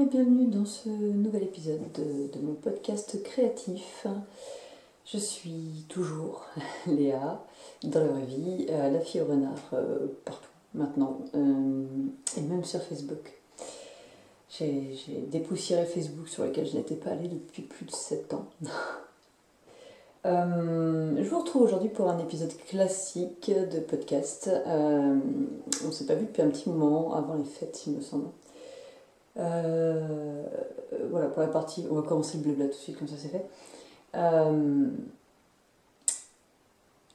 et bienvenue dans ce nouvel épisode de mon podcast créatif. Je suis toujours Léa, dans la vraie vie, la fille au renard, partout maintenant, et même sur Facebook. J'ai dépoussiéré Facebook sur lequel je n'étais pas allée depuis plus de 7 ans. Je vous retrouve aujourd'hui pour un épisode classique de podcast. On ne s'est pas vu depuis un petit moment, avant les fêtes il me semble. Voilà, pour la partie, on va commencer le blabla tout de suite, comme ça c'est fait.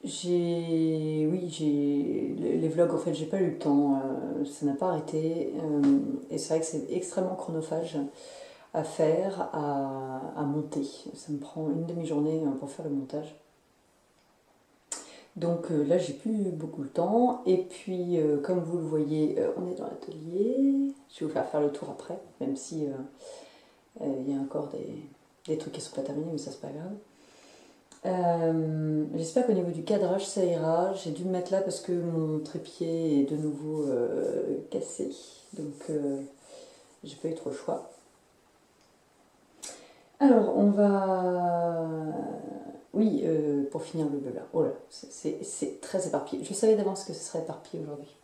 Les vlogs, en fait, j'ai pas eu le temps, ça n'a pas arrêté, et c'est vrai que c'est extrêmement chronophage à faire, à monter. Ça me prend une demi-journée pour faire le montage. Donc là, j'ai plus beaucoup le temps, et puis comme vous le voyez, on est dans l'atelier. Je vais vous faire le tour après, même si il y a encore des trucs qui sont pas terminés, mais ça c'est pas grave. J'espère qu'au niveau du cadrage ça ira. J'ai dû me mettre là parce que mon trépied est de nouveau cassé, donc j'ai pas eu trop le choix. Alors on va... Oui, pour finir le blabla. Oh là, c'est très éparpillé. Je savais d'avance que ce serait éparpillé aujourd'hui.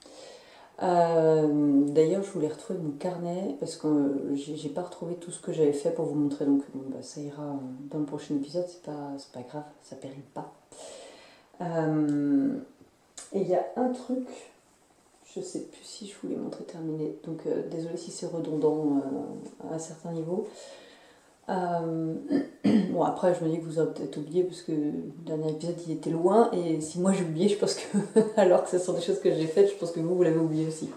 D'ailleurs, je voulais retrouver mon carnet parce que j'ai pas retrouvé tout ce que j'avais fait pour vous montrer, donc bon, bah, ça ira dans le prochain épisode, c'est pas grave, ça périme pas. Et il y a un truc, je sais plus si je vous l'ai montré terminé, donc désolé si c'est redondant à un certain niveau. Bon, après, je me dis que vous avez peut-être oublié parce que le dernier épisode il était loin, et si moi j'ai oublié, je pense que, alors que ce sont des choses que j'ai faites, je pense que vous l'avez oublié aussi.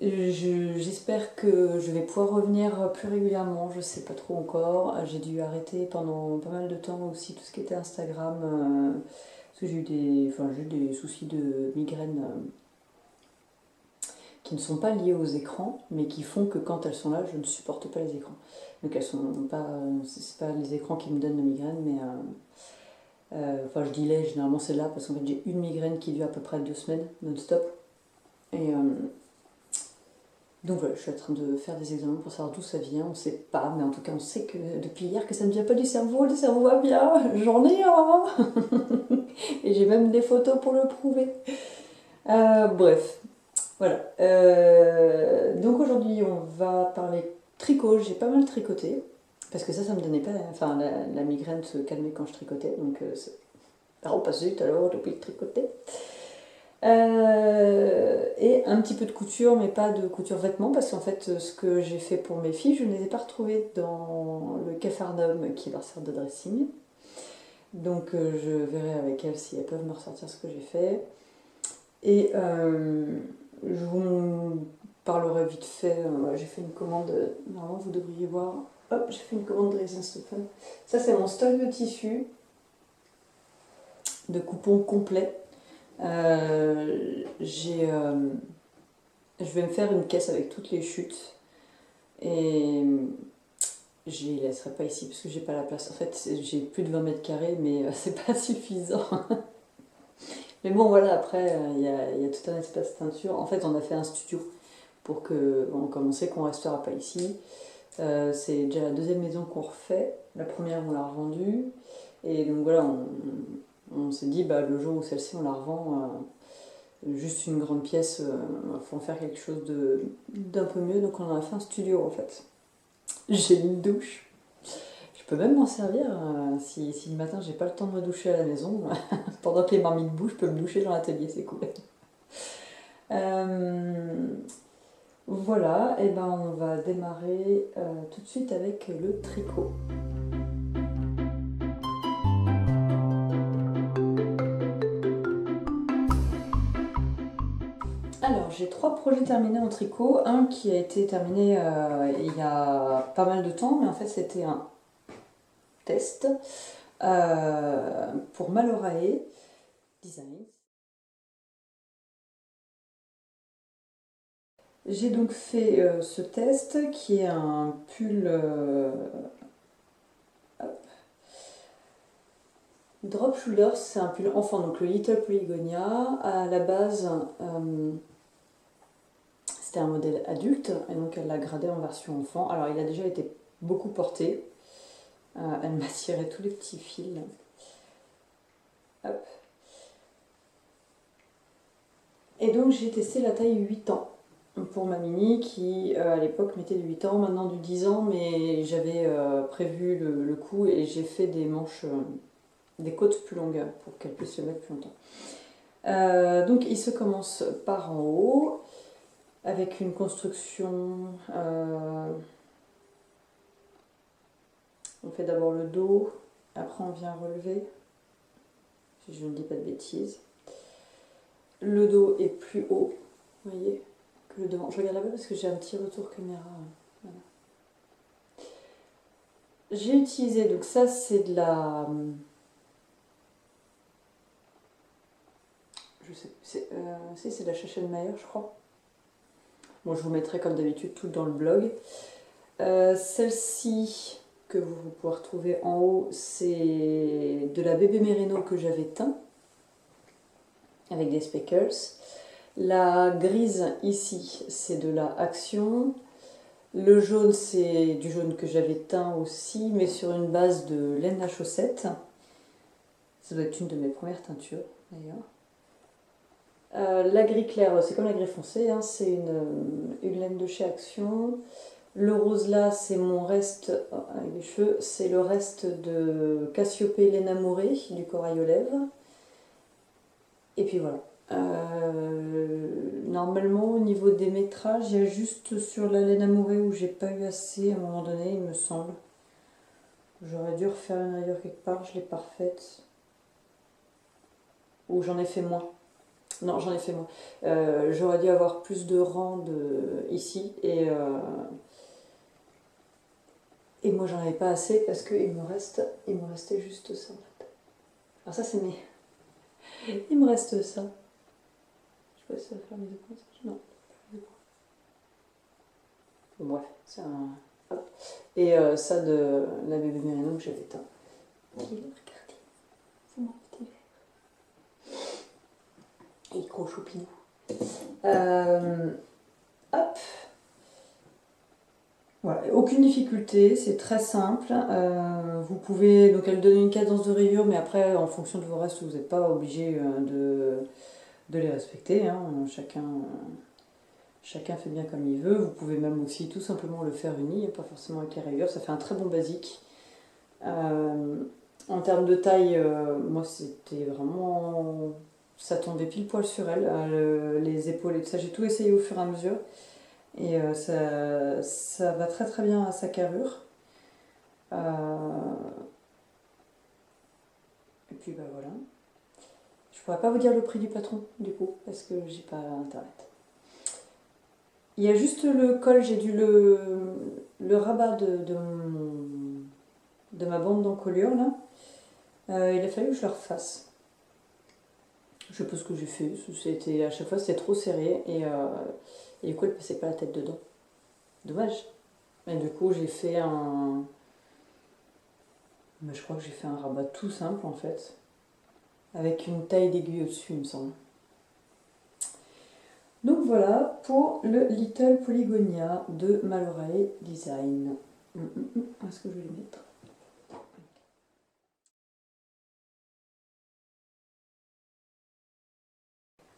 J'espère que je vais pouvoir revenir plus régulièrement, je sais pas trop encore. J'ai dû arrêter pendant pas mal de temps aussi tout ce qui était Instagram, parce que j'ai eu des soucis de migraine qui ne sont pas liées aux écrans, mais qui font que quand elles sont là, je ne supporte pas les écrans. Donc elles sont pas, c'est pas les écrans qui me donnent la migraine, mais enfin je dis les, généralement c'est là parce qu'en fait j'ai une migraine qui dure à peu près 2 semaines non-stop. Et donc voilà, je suis en train de faire des examens pour savoir d'où ça vient, on sait pas, mais en tout cas on sait que depuis hier que ça ne vient pas du cerveau, le cerveau va bien, j'en ai un. Et j'ai même des photos pour le prouver. Bref, voilà. Donc aujourd'hui on va parler tricot, j'ai pas mal tricoté, parce que ça me donnait pas, enfin la migraine se calmait quand je tricotais, donc alors pas zut alors j'ai oublié de tricoter. Et un petit peu de couture, mais pas de couture vêtements, parce qu'en fait, ce que j'ai fait pour mes filles, je ne les ai pas retrouvées dans le Capharnaüm qui leur sert de dressing. Donc je verrai avec elles si elles peuvent me ressortir ce que j'ai fait. Et je vous parlerai vite fait. J'ai fait une commande, normalement vous devriez voir. Hop, j'ai fait une commande de Raisin Stéphane. Ça, c'est mon stock de tissus, de coupons complets. Je vais me faire une caisse avec toutes les chutes, et je les laisserai pas ici parce que j'ai pas la place. En fait, j'ai plus de 20 mètres carrés, mais c'est pas suffisant. Mais bon, voilà, après, il y a tout un espace teinture. En fait, on a fait un studio pour que, bon, comme on sait qu'on restera pas ici, c'est déjà la deuxième maison qu'on refait. La première, on l'a revendue. Et donc voilà, on s'est dit, bah, le jour où celle-ci, on la revend, juste une grande pièce, il faut en faire quelque chose d'un peu mieux. Donc on en a fait un studio en fait. J'ai une douche. Je peux même m'en servir si le matin j'ai pas le temps de me doucher à la maison. Pendant que les marmites bougent, je peux me doucher dans l'atelier, c'est cool. Voilà, et ben on va démarrer tout de suite avec le tricot. Alors, j'ai 3 projets terminés en tricot. Un qui a été terminé il y a pas mal de temps, mais en fait c'était un test pour Malorae Designs. J'ai donc fait ce test qui est un pull drop shoulders, c'est un pull enfant, donc le Little Polygonia. À la base, c'était un modèle adulte, et donc elle l'a gradé en version enfant. Alors il a déjà été beaucoup porté. Elle m'a tiré tous les petits fils. Hop. Et donc j'ai testé la taille 8 ans pour ma mini qui à l'époque mettait du 8 ans, maintenant du 10 ans, mais j'avais prévu le coup et j'ai fait des manches, des côtes plus longues pour qu'elle puisse le mettre plus longtemps. Donc il se commence par en haut avec une construction. On fait d'abord le dos, après on vient relever, si je ne dis pas de bêtises. Le dos est plus haut, vous voyez, que le devant. Je regarde là-bas parce que j'ai un petit retour caméra. Voilà. J'ai utilisé, donc ça c'est de la... Je sais, c'est de la Chachenmayer, je crois. Bon, je vous mettrai comme d'habitude tout dans le blog. Celle-ci que vous pouvez retrouver en haut, c'est de la bébé Merino que j'avais teint avec des speckles. La grise ici, c'est de la Action. Le jaune, c'est du jaune que j'avais teint aussi, mais sur une base de laine à chaussette. Ça doit être une de mes premières teintures, d'ailleurs. La gris clair, c'est comme la gris foncée, hein, c'est une laine de chez Action. Le rose là, c'est mon reste, avec les cheveux, c'est le reste de Cassiopée laine amourée, du corail aux lèvres. Et puis voilà. Normalement, au niveau des métrages, il y a juste sur la laine amourée où j'ai pas eu assez à un moment donné, il me semble. J'aurais dû refaire une rayure quelque part, je l'ai pas refaite. Ou j'en ai fait moins. Non, j'en ai fait moins. J'aurais dû avoir plus de rangs ici et moi j'en avais pas assez parce qu'il me restait juste ça en fait. Alors ça c'est mes... Il me reste ça. Je sais pas si ça va faire mes deux points. Non. Bon, bref, c'est un... Hop. Et ça de la bébé Merino que j'avais teint. Regardez, c'est mon petit verre. Et il croche au pinou. Hop. Voilà, aucune difficulté, c'est très simple. Vous pouvez, donc elle donne une cadence de rayure, mais après, en fonction de vos restes, vous n'êtes pas obligé de les respecter. Hein. Chacun fait bien comme il veut. Vous pouvez même aussi tout simplement le faire uni, pas forcément avec les rayures. Ça fait un très bon basique. En termes de taille, moi c'était vraiment... Ça tombait pile poil sur elle, les épaules et tout ça. J'ai tout essayé au fur et à mesure. Et ça va très très bien à sa carrure. Et puis bah voilà. Je pourrais pas vous dire le prix du patron du coup, parce que j'ai pas internet. Il y a juste le col, j'ai dû le rabat de ma bande d'encolure là. Il a fallu que je le refasse. Je sais pas ce que j'ai fait, à chaque fois c'était trop serré et du coup elle passait pas la tête dedans. Dommage. Et du coup j'ai fait un... Mais je crois que j'ai fait un rabat tout simple en fait. Avec une taille d'aiguille au-dessus il me semble. Donc voilà pour le Little Polygonia de Malorae Design. Où est-ce que je vais le mettre?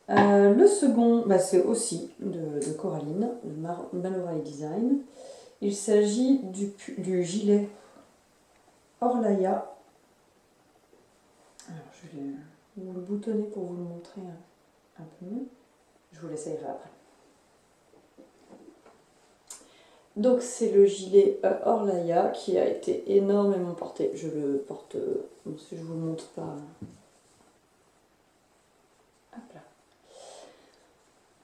Le second, bah, c'est aussi de Coraline, de Malorae Design. Il s'agit du gilet Orlaya. Alors je vais vous le boutonner pour vous le montrer un peu mieux. Je vous l'essayerai après. Donc c'est le gilet Orlaya qui a été énormément porté. Je le porte, si je vous le montre pas. Hop là.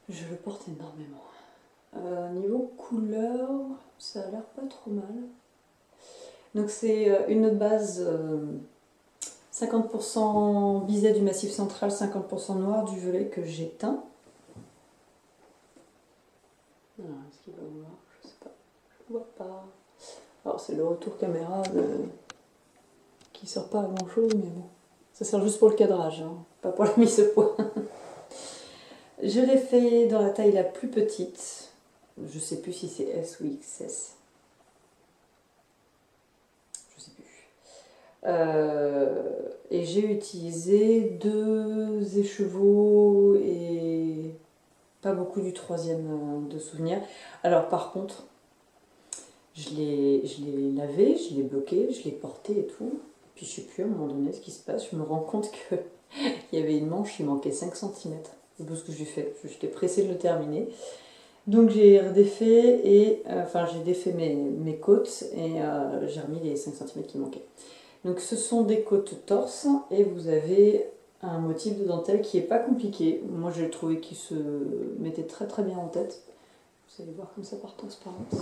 Je le porte énormément. Niveau couleur, ça a l'air pas trop mal. Donc c'est une base 50% biset du Massif Central, 50% noir du Velay que j'ai teint. Est-ce qu'il va voir? Je sais pas. Je vois pas. Alors c'est le retour caméra qui sert pas à grand chose, mais bon. Ça sert juste pour le cadrage, hein, pas pour la mise au point. Je l'ai fait dans la taille la plus petite. Je sais plus si c'est S ou XS. Je sais plus. Et j'ai utilisé 2 écheveaux et pas beaucoup du troisième de souvenir. Alors par contre, je l'ai lavé, je l'ai bloqué, je l'ai porté et tout. Puis je sais plus à un moment donné ce qui se passe. Je me rends compte qu'il y avait une manche, il manquait 5 cm. C'est ce que j'ai fait. J'étais pressée de le terminer. Donc j'ai redéfait et enfin j'ai défait mes côtes et j'ai remis les 5 cm qui manquaient. Donc ce sont des côtes torse et vous avez un motif de dentelle qui n'est pas compliqué. Moi j'ai trouvé qu'il se mettait très très bien en tête. Vous allez voir comme ça par transparence.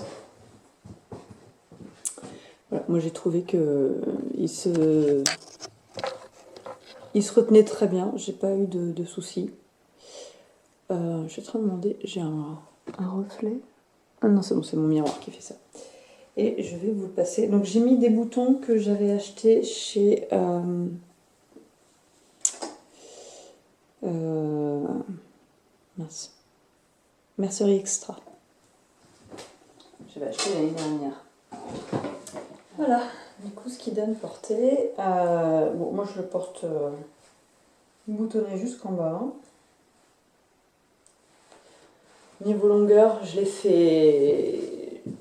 Voilà, moi j'ai trouvé que il se retenait très bien, j'ai pas eu de soucis. Je suis en train de demander, j'ai un reflet. Ah non, c'est bon, c'est mon miroir qui fait ça. Et je vais vous le passer. Donc j'ai mis des boutons que j'avais achetés chez mince, Mercerie Extra. J'avais acheté l'année dernière. Voilà, du coup ce qui donne portée. Bon, moi je le porte boutonné jusqu'en bas. Niveau longueur, je l'ai fait.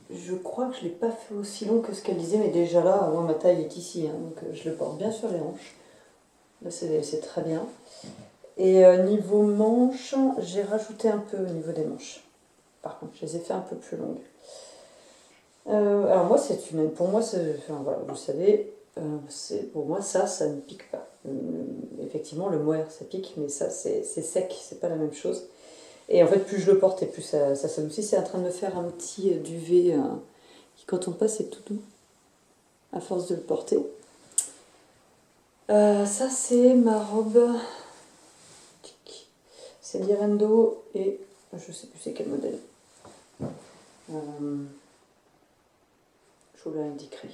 Je crois que je ne l'ai pas fait aussi long que ce qu'elle disait, mais déjà là, moi ma taille est ici, hein, donc je le porte bien sur les hanches. Là c'est très bien. Et niveau manches, j'ai rajouté un peu au niveau des manches. Par contre, je les ai fait un peu plus longues. Alors moi, pour moi, enfin, voilà, vous savez, pour moi ça ne pique pas. Effectivement, le mohair ça pique, mais ça c'est sec, c'est pas la même chose. Et en fait, plus je le porte et plus ça s'adoucit. C'est en train de me faire un petit duvet qui, quand on passe, est tout doux à force de le porter. Ça, c'est ma robe. C'est Lirendo et je sais plus c'est quel modèle. Je vous l'indiquerai.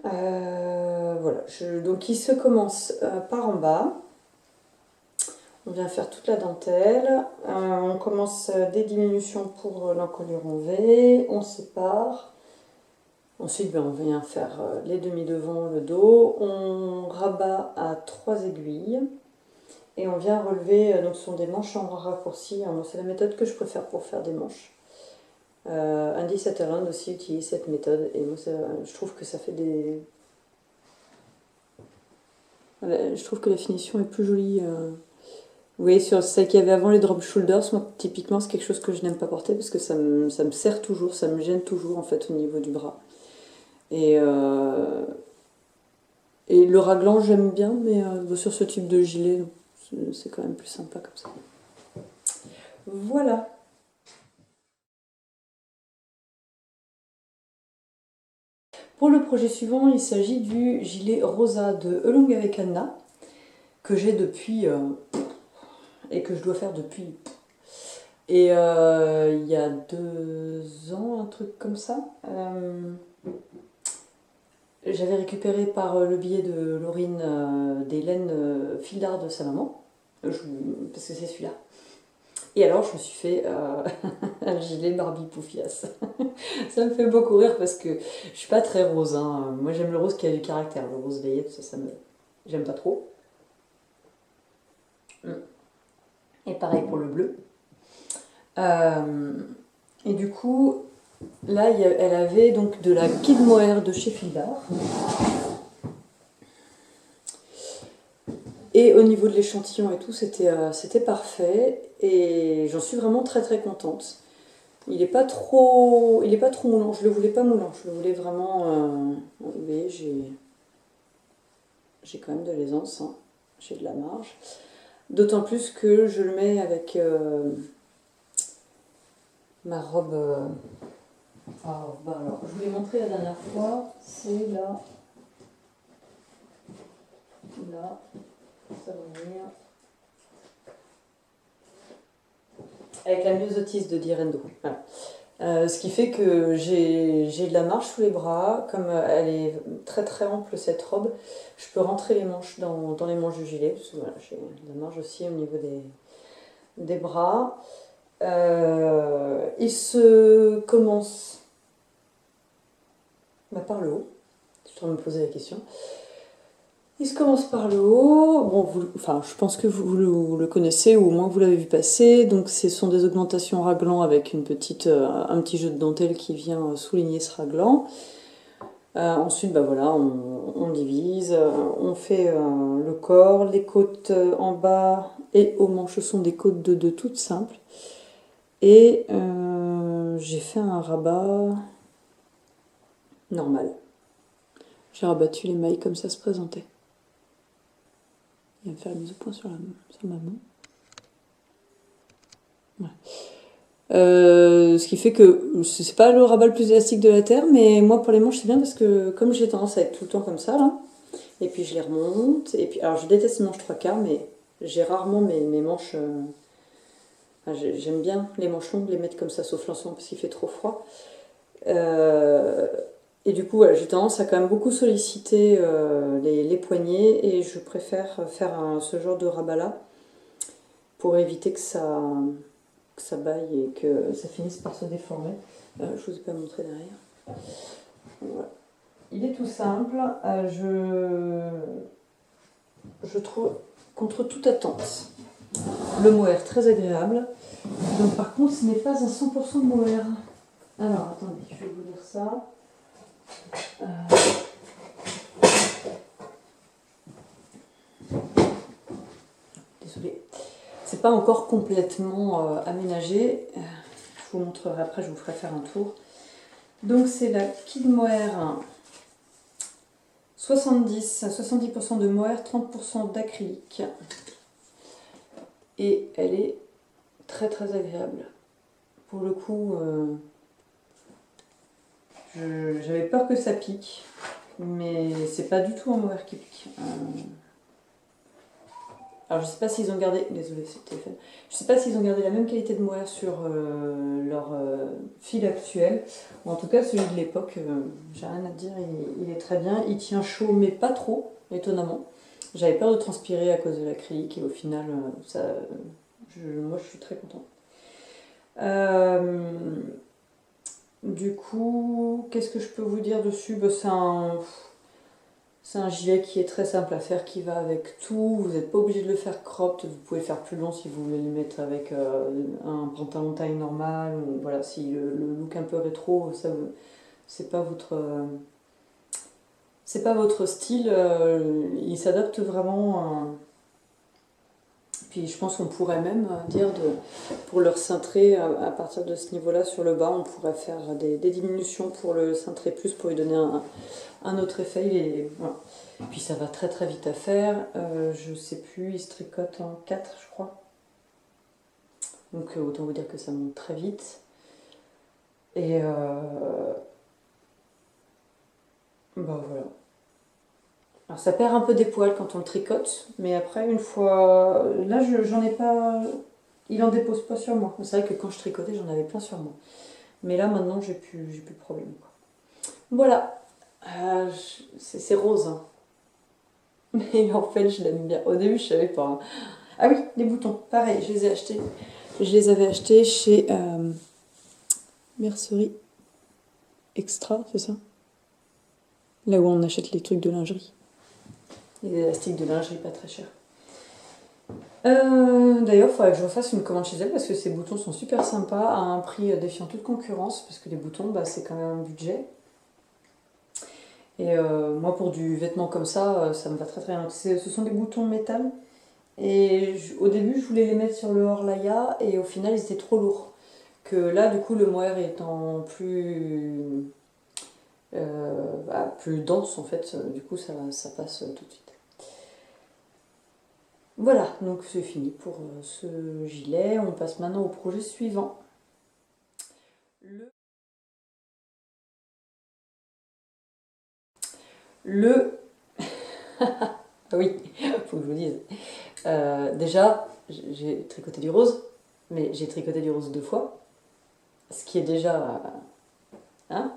Voilà. Donc, il se commence par en bas. On vient faire toute la dentelle. On commence des diminutions pour l'encolure en V. On sépare. Ensuite, on vient faire les demi-devants, le dos. On rabat à 3 aiguilles. Et on vient relever, donc ce sont des manches en raccourci. Moi, c'est la méthode que je préfère pour faire des manches. Andy Sutherland aussi utilise cette méthode. Et moi, je trouve que ça fait des... Je trouve que la finition est plus jolie. Vous voyez, sur celle qu'il y avait avant, les drop shoulders, moi, typiquement, c'est quelque chose que je n'aime pas porter parce que ça me serre toujours, ça me gêne toujours, en fait, au niveau du bras. Et le raglan, j'aime bien, mais sur ce type de gilet, c'est quand même plus sympa comme ça. Voilà. Pour le projet suivant, il s'agit du gilet rosa de Along avec Anna, que j'ai depuis... et que je dois faire depuis... Et il y a 2 ans, un truc comme ça. J'avais récupéré par le biais de Laurine des laines fil d'art de sa maman, parce que c'est celui-là. Et alors je me suis fait un gilet Barbie Poufias. Ça me fait beaucoup rire parce que je suis pas très rose. Hein. Moi j'aime le rose qui a du caractère, le rose layette, j'aime pas trop. Et pareil pour le bleu. Et du coup, là elle avait donc de la Kid Mohair de chez Fil d'art. Et au niveau de l'échantillon et tout, c'était parfait. Et j'en suis vraiment très très contente. Il est pas trop moulant. Je le voulais pas moulant. Je le voulais vraiment... vous voyez, j'ai quand même de l'aisance. Hein. J'ai de la marge. D'autant plus que je le mets avec ma robe... alors, je vous l'ai montré la dernière fois. C'est là. Là. Ça va venir. Avec la myosotise de Lirendo. Voilà. Ce qui fait que j'ai de la marge sous les bras. Comme elle est très très ample cette robe, je peux rentrer les manches dans les manches du gilet. Parce que voilà, j'ai de la marge aussi au niveau des bras. Il se commence par le haut. Je suis en train de me poser la question. Il se commence par le haut. Bon, enfin, je pense que vous le connaissez ou au moins vous l'avez vu passer. Donc, ce sont des augmentations raglan avec un petit jeu de dentelle qui vient souligner ce raglan. Ensuite, bah voilà, on divise, on fait le corps, les côtes en bas et au manche sont des côtes de 2 toutes simples. Et j'ai fait un rabat normal. J'ai rabattu les mailles comme ça se présentait. Il va me faire la mise au point sur ma main. Voilà. Ce qui fait que c'est pas le rabat le plus élastique de la terre, mais moi pour les manches c'est bien parce que comme j'ai tendance à être tout le temps comme ça là, et puis je les remonte, et puis alors je déteste les manches 3/4, mais j'ai rarement mes manches. Enfin, j'aime bien les manches longues, les mettre comme ça, sauf l'ensemble parce qu'il fait trop froid. Et du coup, voilà, j'ai tendance à quand même beaucoup solliciter les poignets et je préfère faire ce genre de rabat là pour éviter que ça baille et que ça finisse par se déformer. Je vous ai pas montré derrière. Voilà. Il est tout simple. Je trouve contre toute attente le mohair très agréable. Donc par contre, ce n'est pas un 100% de mohair. Alors attendez, je vais vous dire ça. Désolée. C'est pas encore complètement aménagé. Je vous montrerai après, je vous ferai faire un tour. Donc c'est la Kid Mohair 70% de mohair, 30% d'acrylique. Et elle est très très agréable. Pour le coup, j'avais peur que ça pique, mais c'est pas du tout un mohair qui pique. Alors je sais pas s'ils ont gardé, désolé c'est le téléphone, je sais pas s'ils ont gardé la même qualité de mohair sur leur fil actuel, ou en tout cas celui de l'époque, j'ai rien à dire, il est très bien, il tient chaud mais pas trop, étonnamment. J'avais peur de transpirer à cause de l'acrylique et au final, moi je suis très contente. Du coup, qu'est-ce que je peux vous dire dessus? Bah, c'est un gilet qui est très simple à faire, qui va avec tout. Vous n'êtes pas obligé de le faire cropped, vous pouvez le faire plus long si vous voulez le mettre avec un pantalon taille normale. Ou voilà, si le look un peu rétro, ça c'est pas votre style. Il s'adapte vraiment. Puis je pense qu'on pourrait même dire pour leur cintré, à partir de ce niveau-là, sur le bas, on pourrait faire des diminutions pour le cintré plus, pour lui donner un autre effet. Voilà. Puis ça va très très vite à faire. Je sais plus, il se tricote en 4, je crois. Donc autant vous dire que ça monte très vite. Et bah voilà. Alors ça perd un peu des poils quand on le tricote, mais après une fois... Là j'en ai pas... Il en dépose pas sur moi. C'est vrai que quand je tricotais j'en avais plein sur moi. Mais là maintenant j'ai plus de problème. Voilà. C'est rose. Hein. Mais en fait je l'aime bien. Au début je savais pas. Hein. Ah oui, les boutons. Pareil, je les ai achetés. Je les avais achetés chez Mercerie Extra, c'est ça? Là où on achète les trucs de lingerie. Les élastiques de lingerie pas très chers. D'ailleurs, il faudrait que je refasse une commande chez elle parce que ces boutons sont super sympas à un prix défiant toute concurrence parce que les boutons, bah, c'est quand même un budget. Et moi, pour du vêtement comme ça me va très très bien. Ce sont des boutons métal et au début, je voulais les mettre sur le Horlaya et au final, ils étaient trop lourds. Que là, du coup, le mohair étant plus dense en fait, du coup, ça passe tout de suite. Voilà, donc c'est fini pour ce gilet. On passe maintenant au projet suivant. Ah oui, faut que je vous dise. Déjà, j'ai tricoté du rose, mais j'ai tricoté du rose 2 fois, ce qui est déjà... Hein.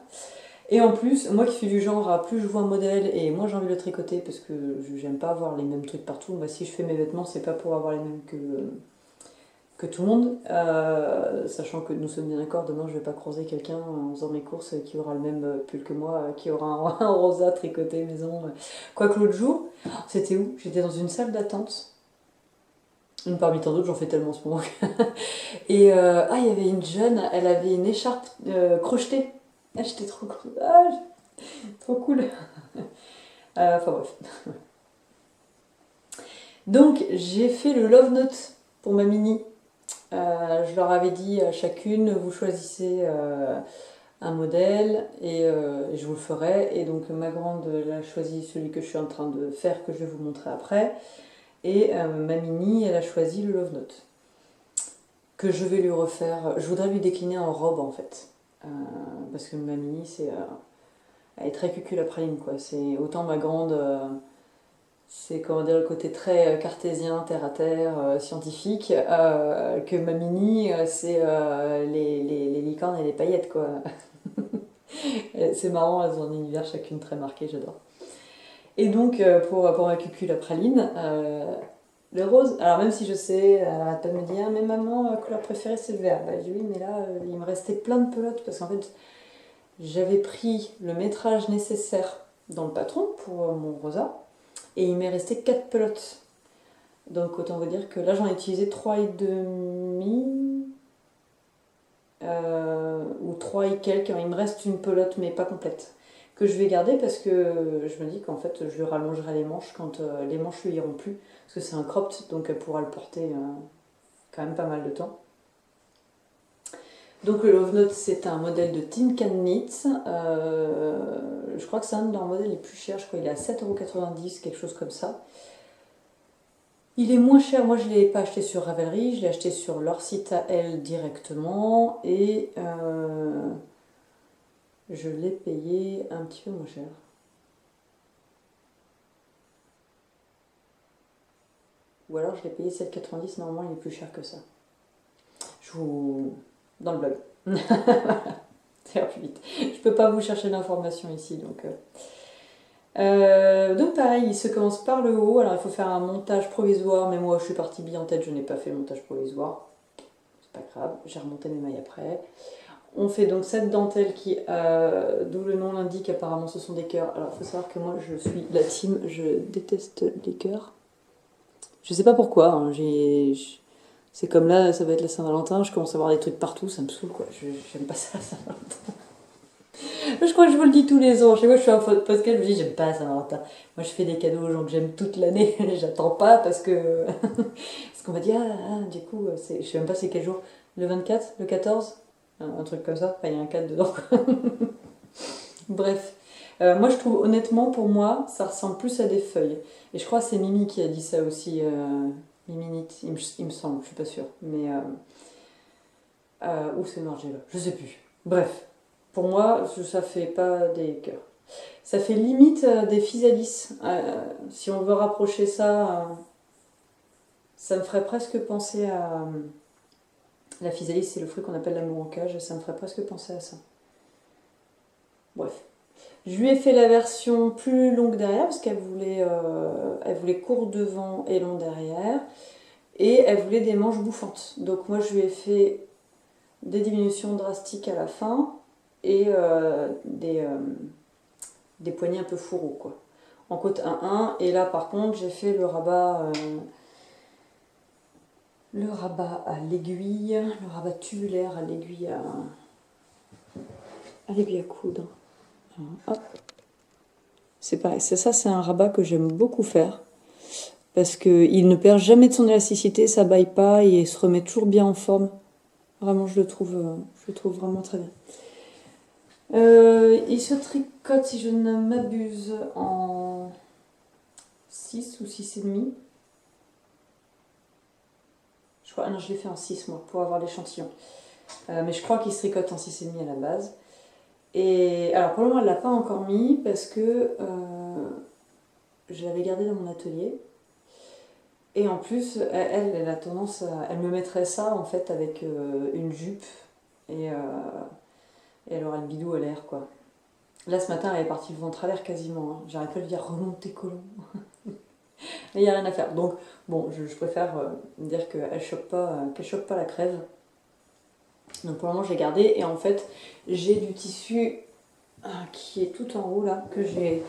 Et en plus, moi qui suis du genre à plus je vois un modèle et moi j'ai envie de le tricoter parce que j'aime pas avoir les mêmes trucs partout. Moi si je fais mes vêtements, c'est pas pour avoir les mêmes que tout le monde, sachant que nous sommes bien d'accord, demain je vais pas croiser quelqu'un en faisant mes courses qui aura le même pull que moi, qui aura un rosa tricoté maison. Quoique l'autre jour, c'était où? J'étais dans une salle d'attente, une parmi tant d'autres, j'en fais tellement en ce moment. Et il y avait une jeune, elle avait une écharpe crochetée. Ah, j'étais trop cool. Ah, trop cool. Enfin bref. Donc j'ai fait le Love Note pour ma mini. Je leur avais dit à chacune, vous choisissez un modèle et je vous le ferai. Et donc ma grande, elle a choisi celui que je suis en train de faire, que je vais vous montrer après. Et ma mini, elle a choisi le Love Note, que je vais lui refaire. Je voudrais lui décliner en robe en fait. Parce que ma mini, elle est très cucul-praline quoi. C'est autant ma grande, c'est comment dire, le côté très cartésien, terre à terre, scientifique, que ma mini, c'est les licornes et les paillettes quoi. C'est marrant, elles ont un univers chacune très marqué, j'adore. Et donc pour ma cucul-praline, le rose, alors même si je sais, elle arrête pas de me dire, mais maman, couleur préférée c'est le vert. Bah, je dis oui, mais là, il me restait plein de pelotes parce qu'en fait, j'avais pris le métrage nécessaire dans le patron pour mon rosa et il m'est resté 4 pelotes. Donc autant vous dire que là, j'en ai utilisé 3,5 ou 3 et quelques. Il me reste une pelote, mais pas complète, que je vais garder parce que je me dis qu'en fait, je lui rallongerai les manches quand les manches lui iront plus. Parce que c'est un cropped, donc elle pourra le porter quand même pas mal de temps. Donc le Love Note, c'est un modèle de Tin Can Knit. Je crois que c'est un de leurs modèles les plus chers. Je crois qu'il est à 7,90 €, quelque chose comme ça. Il est moins cher. Moi, je ne l'ai pas acheté sur Ravelry. Je l'ai acheté sur leur site à elles directement. Et je l'ai payé un petit peu moins cher. Ou alors je l'ai payé 7,90 €. Normalement, il est plus cher que ça. Je vous... Dans le blog. Ça ira plus vite. Je peux pas vous chercher l'information ici, donc pareil, il se commence par le haut. Alors il faut faire un montage provisoire, mais moi je suis partie bien en tête, je n'ai pas fait le montage provisoire. C'est pas grave, j'ai remonté mes mailles après. On fait donc cette dentelle qui, d'où le nom l'indique, apparemment ce sont des cœurs. Alors il faut savoir que moi je suis la team, je déteste les cœurs. Je sais pas pourquoi, hein, c'est comme là, ça va être la Saint-Valentin, je commence à voir des trucs partout, ça me saoule quoi. J'aime pas ça la Saint-Valentin. Je crois que je vous le dis tous les ans. Chez moi, je fais un podcast, je me dis, j'aime pas Saint-Valentin. Moi, je fais des cadeaux aux gens que j'aime toute l'année. J'attends pas parce que. Parce qu'on va dire, du coup, je sais même pas c'est quel jour. Le 24, le 14, un truc comme ça. Enfin, il y a un 4 dedans. Bref. Moi, je trouve, honnêtement, pour moi, ça ressemble plus à des feuilles. Et je crois que c'est Mimi qui a dit ça aussi. Miminite, il me semble, je suis pas sûre. Mais. Ou c'est Margiela, je sais plus. Bref. Pour moi, ça fait pas des cœurs. Ça fait limite des physalis. Si on veut rapprocher ça, ça me ferait presque penser à... La physalis, c'est le fruit qu'on appelle l'amour en cage, ça me ferait presque penser à ça. Bref. Je lui ai fait la version plus longue derrière, parce qu'elle voulait, elle voulait court devant et long derrière. Et elle voulait des manches bouffantes. Donc moi, je lui ai fait des diminutions drastiques à la fin et des poignées un peu fourreaux quoi. En côte 1-1 et là par contre j'ai fait le rabat à l'aiguille, le rabat tubulaire à l'aiguille à coudre. Hop. C'est pareil, c'est un rabat que j'aime beaucoup faire parce qu'il ne perd jamais de son élasticité, ça baille pas et il se remet toujours bien en forme. Vraiment je le trouve vraiment très bien. Il se tricote, si je ne m'abuse, en 6 ou 6,5. Je crois, non, je l'ai fait en 6 moi, pour avoir l'échantillon. Mais je crois qu'il se tricote en 6,5 à la base. Et alors pour le moment, elle ne l'a pas encore mis parce que je l'avais gardé dans mon atelier. Et en plus, elle a tendance à... Elle me mettrait ça en fait avec une jupe et elle aurait le bidou à l'air quoi. Là, ce matin, elle est partie le ventre à l'air quasiment. Hein. J'arrête pas de lui dire remonte tes colons. Mais il n'y a rien à faire. Donc, bon, je préfère dire qu'elle chope pas la crève. Donc pour le moment, je l'ai gardé. Et en fait, j'ai du tissu qui est tout en haut là, que j'ai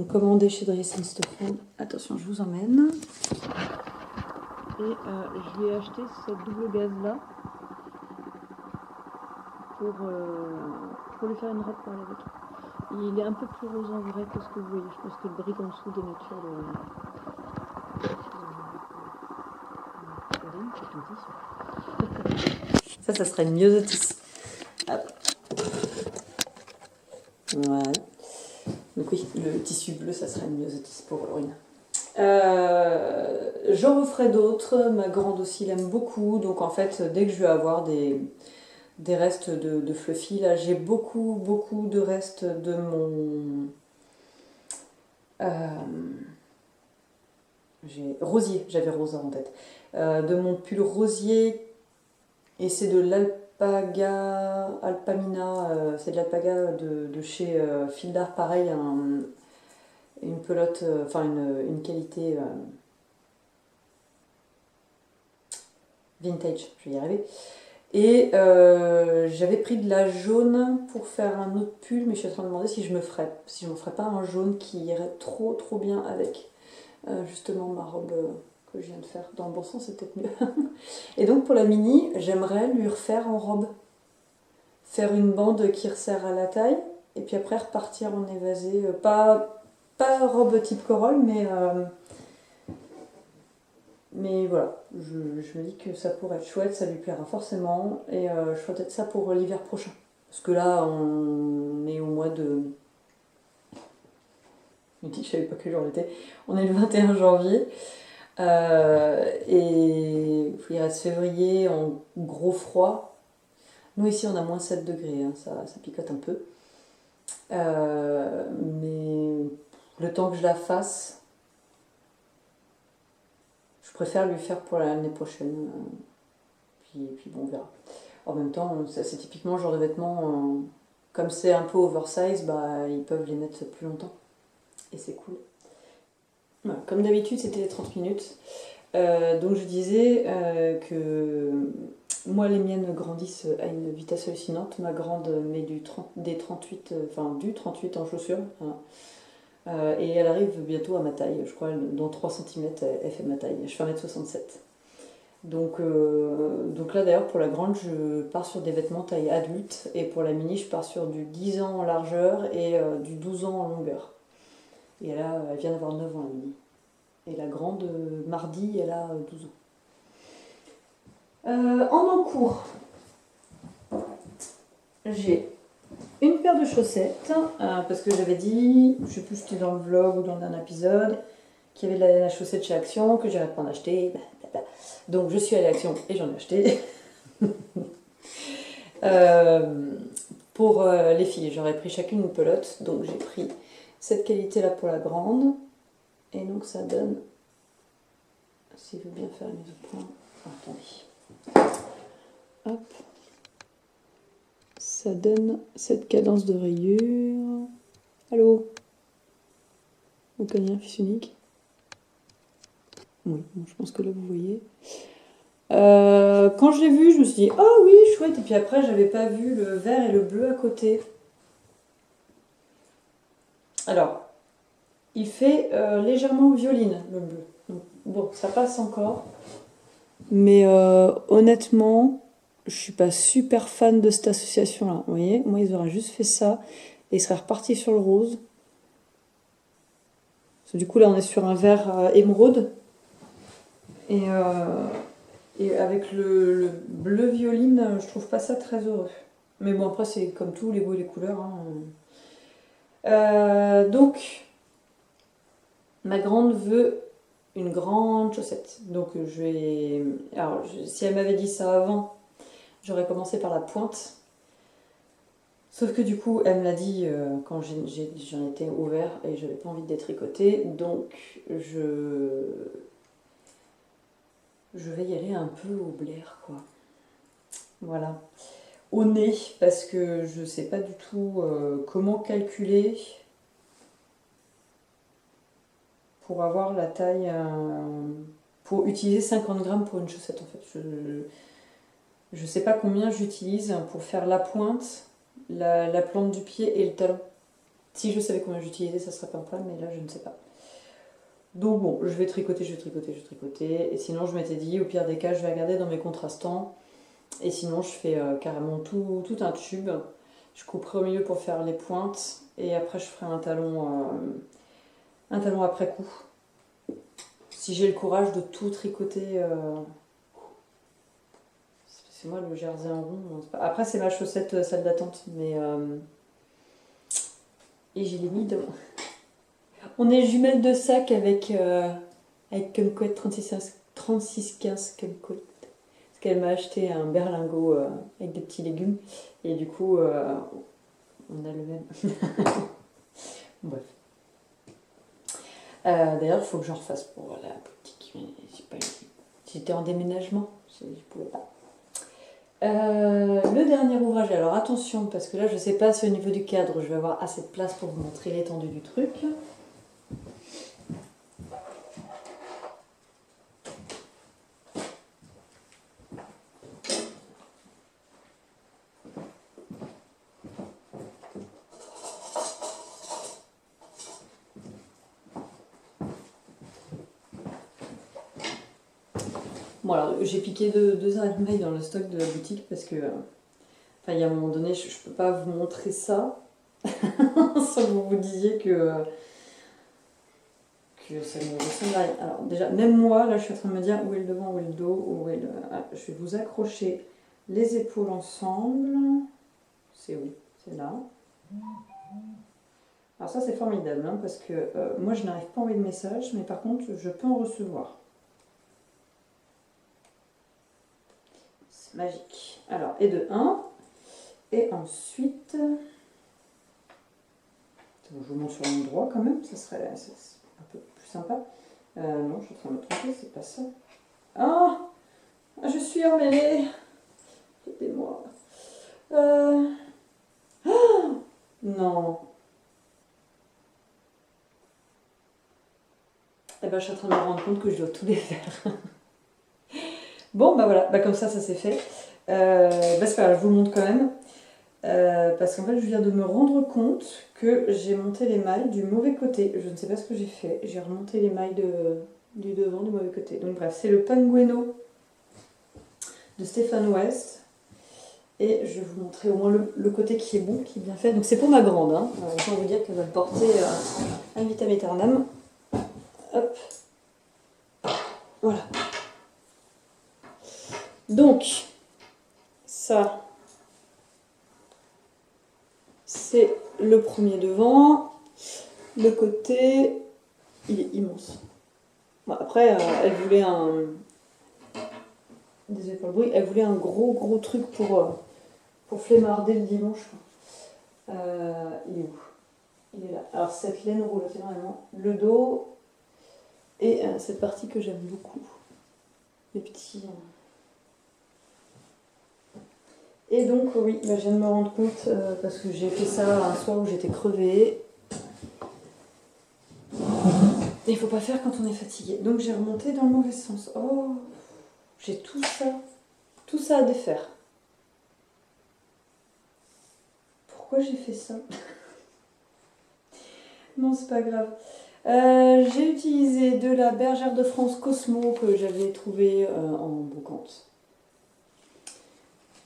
commandé chez Dresden Stefan. Attention, je vous emmène. Et je lui ai acheté cette double gaze là pour lui faire une robe pour aller avec. Il est un peu plus rose en vrai que ce que vous voyez. Je pense que le brique en dessous dénature le. Ça serait une myosotis. Hop. Voilà. Donc oui, le tissu bleu, ça serait une myosotis pour Aurine. J'en referai d'autres. Ma grande aussi l'aime beaucoup. Donc en fait, dès que je vais avoir des restes de fluffy, là, j'ai beaucoup de restes de mon... rosier, j'avais rosa en tête. De mon pull rosier, et c'est de l'alpaga, alpamina, c'est de l'alpaga de chez Fildar, pareil, une pelote, enfin une qualité vintage, je vais y arriver. Et j'avais pris de la jaune pour faire un autre pull, mais je suis en train de demander si je me ferais pas un jaune qui irait trop bien avec justement ma robe que je viens de faire. Dans le bon sens, c'est peut-être mieux. Et donc pour la mini, j'aimerais lui refaire en robe. Faire une bande qui resserre à la taille, et puis après repartir en évasé. Pas robe type corolle, mais voilà, je me dis que ça pourrait être chouette, ça lui plaira forcément, et je ferai peut-être ça pour l'hiver prochain. Parce que là, on est au mois de... Je savais pas quel jour on était. On est le 21 janvier. Et il reste février en gros froid. Nous ici on a moins 7 degrés, hein, ça picote un peu. Mais le temps que je la fasse, je préfère lui faire pour l'année prochaine. Puis bon, on verra. En même temps, c'est typiquement le genre de vêtements, comme c'est un peu oversize, bah, ils peuvent les mettre plus longtemps. Et c'est cool. Voilà, comme d'habitude, c'était les 30 minutes. Donc je disais que moi, les miennes grandissent à une vitesse hallucinante. Ma grande met du 38 en chaussures. Hein. Et elle arrive bientôt à ma taille. Je crois dans 3 cm, elle fait ma taille. Je fais 1m67. Donc là d'ailleurs pour la grande je pars sur des vêtements taille adulte, et pour la mini je pars sur du 10 ans en largeur et du 12 ans en longueur. Et là elle vient d'avoir 9 ans la mini. Et la grande mardi elle a 12 ans. En encours, j'ai une paire de chaussettes, parce que j'avais dit, je sais plus si c'était dans le vlog ou dans un épisode, qu'il y avait de la chaussette chez Action, que j'arrête pas d'en acheter. Donc je suis allée à Action et j'en ai acheté. Pour les filles, j'aurais pris chacune une pelote, donc j'ai pris cette qualité là pour la grande, et donc ça donne, s'il veut bien faire la mise au point, attendez, hop, ça donne cette cadence de rayure. Allô, aucun lien fils unique? Oui, bon, je pense que là vous voyez. Quand je l'ai vu, je me suis dit oh oui, chouette, et puis après j'avais pas vu le vert et le bleu à côté. Alors, il fait légèrement violine le bleu. Donc, bon, ça passe encore. Mais honnêtement, je suis pas super fan de cette association là. Vous voyez, moi ils auraient juste fait ça et ils seraient repartis sur le rose. Parce que du coup là on est sur un vert émeraude. Et avec le bleu violine, je trouve pas ça très heureux. Mais bon, après, c'est comme tous les goûts et les couleurs. Hein. Donc, ma grande veut une grande chaussette. Donc, je vais. Alors, si elle m'avait dit ça avant, j'aurais commencé par la pointe. Sauf que du coup, elle me l'a dit quand j'en étais au vert et j'avais pas envie de détricoter. Donc, je vais y aller un peu au Blair, quoi. Voilà. Au nez, parce que je sais pas du tout comment calculer pour avoir la taille, pour utiliser 50 grammes pour une chaussette en fait. Je sais pas combien j'utilise pour faire la pointe, la plante du pied et le talon. Si je savais combien j'utilisais, ça serait pas un problème, mais là je ne sais pas. Donc bon, je vais tricoter, je vais tricoter, je vais tricoter. Et sinon, je m'étais dit, au pire des cas, je vais regarder dans mes contrastants. Et sinon, je fais carrément tout un tube. Je couperai au milieu pour faire les pointes. Et après, je ferai un talon après coup. Si j'ai le courage de tout tricoter. C'est moi le jersey en rond. Après, c'est ma chaussette salle d'attente. Mais. Et j'ai les mis devant. On est jumelles de sac avec Kumquat 3615 Kumquat. Parce qu'elle m'a acheté un berlingot avec des petits légumes. Et du coup, on a le même. Bref. D'ailleurs, il faut que j'en refasse pour la boutique. J'étais en déménagement, je ne pouvais pas. Le dernier ouvrage, alors attention, parce que là, je ne sais pas si au niveau du cadre, je vais avoir assez de place pour vous montrer l'étendue du truc. Bon, alors j'ai piqué deux mailles dans le stock de la boutique parce que, il y a un moment donné, je peux pas vous montrer ça sans que vous vous disiez que ça ne ressemble à rien. Alors déjà, même moi, là, je suis en train de me dire où est le devant, où est le dos, où est le... Ah, je vais vous accrocher les épaules ensemble. C'est où? C'est là. Alors ça, c'est formidable, hein, parce que moi, je n'arrive pas à envoyer de message, mais par contre, je peux en recevoir. C'est magique. Alors, et de 1. Et ensuite... Je vous montre sur l'endroit quand même, ça serait un peu plus sympa. Non, je suis en train de me tromper, c'est pas ça. Ah, je suis emmêlée. Aidez-moi. Non. Eh ben, je suis en train de me rendre compte que je dois tous les faire. Bon, bah voilà, bah comme ça s'est fait. C'est pas grave, je vous le montre quand même. Parce qu'en fait, je viens de me rendre compte que j'ai monté les mailles du mauvais côté. Je ne sais pas ce que j'ai fait. J'ai remonté les mailles du devant du mauvais côté. Donc bref, c'est le Pengueno de Stéphane West. Et je vais vous montrer au moins le côté qui est bon, qui est bien fait. Donc c'est pour ma grande. Hein. Je vais vous dire qu'elle va le porter à vitam aeternam. Hop. Voilà. Donc, ça... c'est le premier devant. Le côté, il est immense. Bon, après, elle voulait désolé pour le bruit, elle voulait un gros truc pour flemmarder le dimanche. Il est où? Il est là. Alors cette laine roule énormément. Le dos et cette partie que j'aime beaucoup. Les petits... Et donc oui, je viens de me rendre compte parce que j'ai fait ça un soir où j'étais crevée. Il ne faut pas faire quand on est fatigué. Donc j'ai remonté dans le mauvais sens. Oh, j'ai tout ça à défaire. Pourquoi j'ai fait ça? Non, c'est pas grave. J'ai utilisé de la Bergère de France Cosmo que j'avais trouvé en brocante.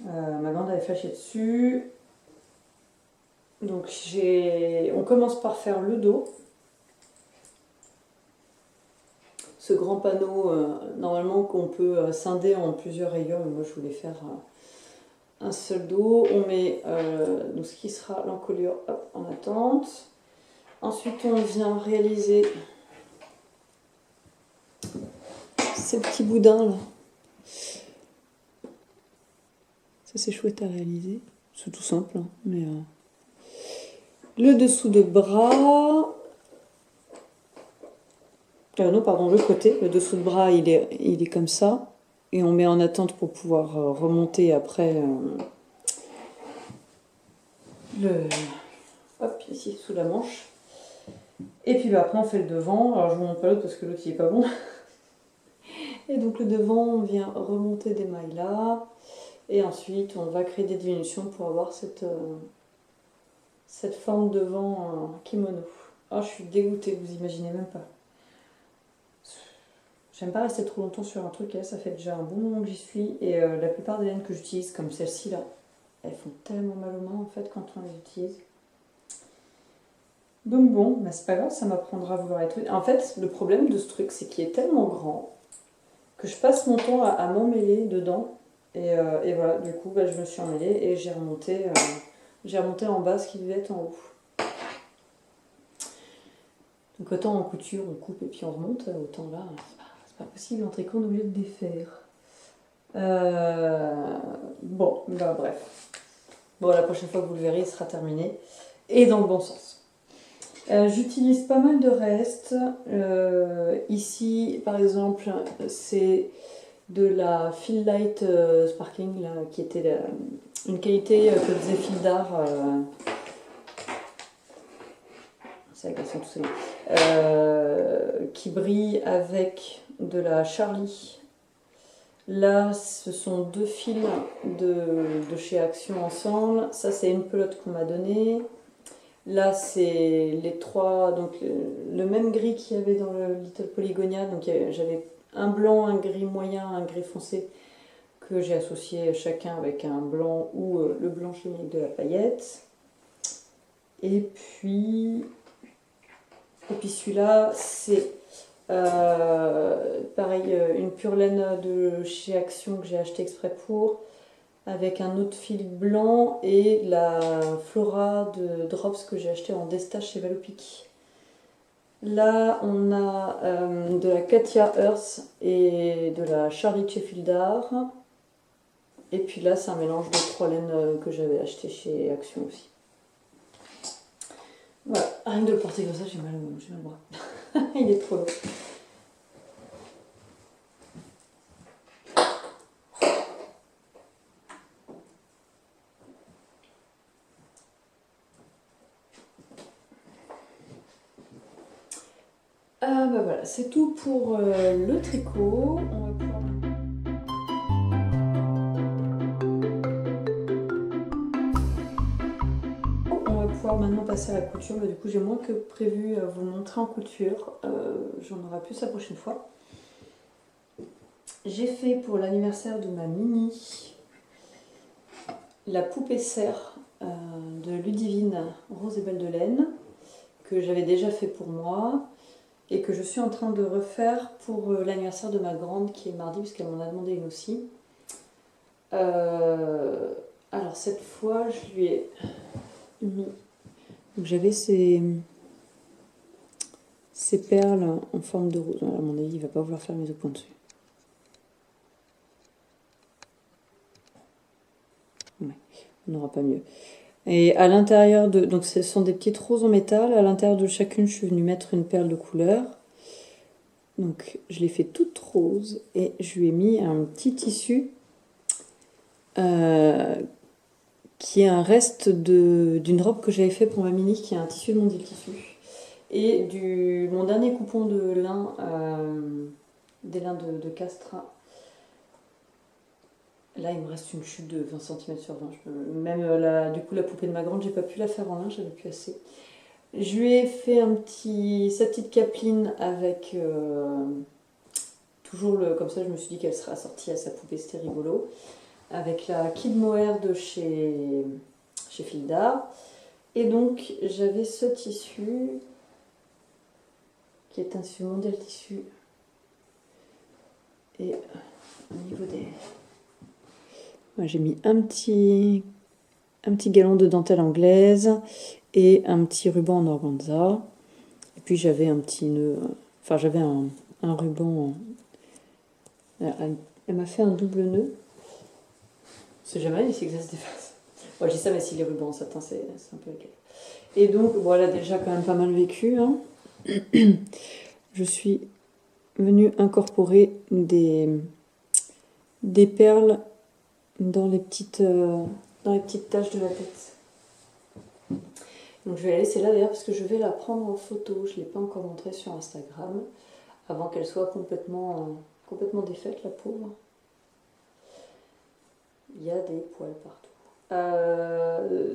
Ma grande avait flashé dessus. Donc on commence par faire le dos. Ce grand panneau, normalement qu'on peut scinder en plusieurs rayures, mais moi je voulais faire un seul dos. On met donc ce qui sera l'encolure en attente. Ensuite on vient réaliser ces petits boudins là. Ça c'est chouette à réaliser. C'est tout simple, hein, mais le dessous de bras. Non, pardon, le côté. Le dessous de bras, il est comme ça. Et on met en attente pour pouvoir remonter après hop, ici, sous la manche. Et puis bah, après on fait le devant, alors je vous montre pas l'autre parce que l'autre il est pas bon. Et donc le devant on vient remonter des mailles là, et ensuite on va créer des diminutions pour avoir cette forme devant kimono. Oh je suis dégoûtée, vous imaginez même pas. J'aime pas rester trop longtemps sur un truc, là ça fait déjà un bon moment que j'y suis, et la plupart des laines que j'utilise comme celle-ci là, elles font tellement mal aux mains en fait quand on les utilise. Donc bon, bah c'est pas grave, ça m'apprendra à vouloir être... En fait, le problème de ce truc, c'est qu'il est tellement grand que je passe mon temps à m'emmêler dedans. Et voilà, du coup, bah, je me suis emmêlée et j'ai remonté en bas ce qui devait être en haut. Donc autant en couture, on coupe et puis on remonte, autant là, c'est pas possible, en tricot, on est obligé de défaire. Bon, bah bref. Bon, la prochaine fois que vous le verrez, il sera terminé. Et dans le bon sens. J'utilise pas mal de restes. Ici, par exemple, c'est de la Feel Light Sparkling, là, qui était une qualité que faisait Fildar. C'est agaçant tout ça. Qui brille avec de la Charlie. Là, ce sont 2 fils de chez Action ensemble. Ça, c'est une pelote qu'on m'a donnée. Là, c'est les 3, donc le même gris qu'il y avait dans le Little Polygonia. Donc j'avais un blanc, un gris moyen, un gris foncé que j'ai associé chacun avec un blanc ou le blanc chimique de la paillette. Et puis celui-là, c'est pareil, une pure laine de chez Action que j'ai acheté exprès pour, avec un autre fil blanc et la Flora de Drops que j'ai acheté en destache chez Valopic. Là, on a de la Katia Earth et de la Charlie chez Fildar. Et puis là, c'est un mélange de 3 laines que j'avais acheté chez Action aussi. Voilà, rien que de le porter comme ça, j'ai mal au bras. Il est trop long. Ah bah voilà, c'est tout pour le tricot. On va pouvoir maintenant passer à la couture. Bah, du coup, j'ai moins que prévu à vous montrer en couture. J'en aurai plus la prochaine fois. J'ai fait pour l'anniversaire de ma Mini la poupée serre de Ludivine Rose et Belle de Laine, que j'avais déjà fait pour moi et que je suis en train de refaire pour l'anniversaire de ma grande qui est mardi, puisqu'elle m'en a demandé une aussi. Alors cette fois, je lui ai mis... J'avais ces perles en forme de rose. Alors, à mon avis, il ne va pas vouloir faire mes points dessus. Ouais, on n'aura pas mieux. Et à l'intérieur de... Donc ce sont des petites roses en métal. À l'intérieur de chacune, je suis venue mettre une perle de couleur. Donc je l'ai fait toute rose. Et je lui ai mis un petit tissu qui est un reste d'une robe que j'avais fait pour ma Mini, qui est un tissu de mon deal tissu. Et mon dernier coupon de lin, des lins de Castra. Là, il me reste une chute de 20 cm sur 20. Même du coup, la poupée de ma grande, j'ai pas pu la faire en lin, j'avais plus assez. Je lui ai fait sa petite capeline avec toujours comme ça, je me suis dit qu'elle serait assortie à sa poupée, c'était rigolo. Avec la Kid Mohair de chez Fildar. Et donc, j'avais ce tissu qui est un tissu mondial tissu. Et au niveau des... Ouais, j'ai mis un petit galon de dentelle anglaise et un petit ruban en organza. Et puis j'avais un petit nœud, enfin j'avais un ruban. Elle m'a fait un double nœud. C'est jamais ici que ça se défasse. Bon, je dis ça, mais si les rubans en satin, c'est un peu lequel. Et donc, voilà, déjà quand même pas mal vécu. Hein. Je suis venue incorporer des perles dans les petites taches de la tête. Donc je vais la laisser là d'ailleurs parce que je vais la prendre en photo. Je ne l'ai pas encore montrée sur Instagram avant qu'elle soit complètement défaite, la pauvre. Il y a des poils partout.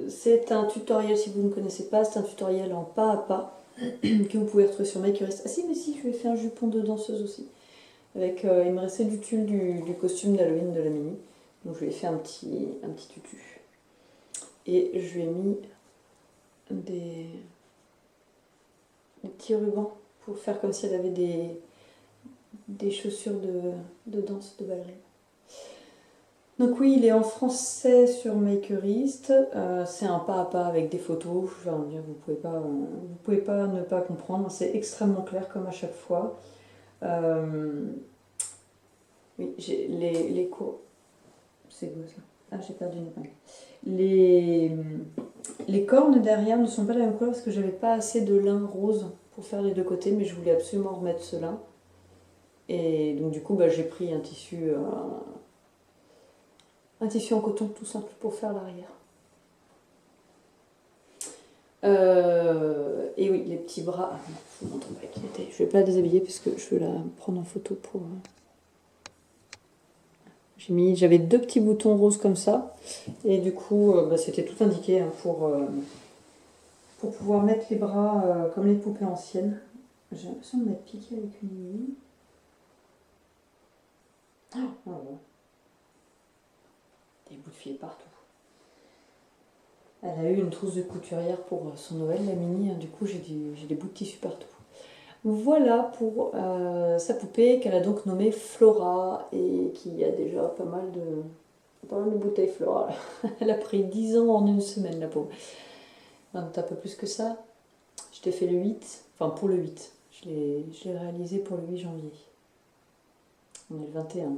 C'est un tutoriel, si vous ne connaissez pas, c'est un tutoriel en pas à pas que vous pouvez retrouver sur Makerist. Ah si, mais si, je lui ai fait un jupon de danseuse aussi. Avec, il me restait du tulle du costume d'Halloween de la Mini. Donc je lui ai fait un petit tutu. Et je lui ai mis des petits rubans pour faire comme si elle avait des chaussures de danse, de ballerine. Donc oui, il est en français sur Makerist. C'est un pas à pas avec des photos. Vous pouvez pas ne pas comprendre. C'est extrêmement clair comme à chaque fois. Oui, j'ai les cours. C'est beau ça. Ah, j'ai perdu une épingle. Les cornes derrière ne sont pas de la même couleur parce que j'avais pas assez de lin rose pour faire les deux côtés, mais je voulais absolument remettre ce lin. Et donc du coup, j'ai pris un tissu en coton tout simple pour faire l'arrière. Et oui, les petits bras. Ah, non, je vous montre pas qui était. Je vais pas la déshabiller parce que je vais la prendre en photo pour. J'avais 2 petits boutons roses comme ça, et du coup, c'était tout indiqué hein, pour pouvoir mettre les bras comme les poupées anciennes. J'ai l'impression de m'être piquée avec une aiguille. Oh, des bouts de fil partout. Elle a eu une trousse de couturière pour son Noël, la Mini, hein, du coup j'ai des bouts de tissu partout. Voilà pour sa poupée qu'elle a donc nommée Flora et qui a déjà pas mal de bouteilles Flora. Elle a pris 10 ans en une semaine, la pauvre. Un peu plus que ça. Je t'ai fait le 8, enfin pour le 8. Je l'ai réalisé pour le 8 janvier. On est le 21.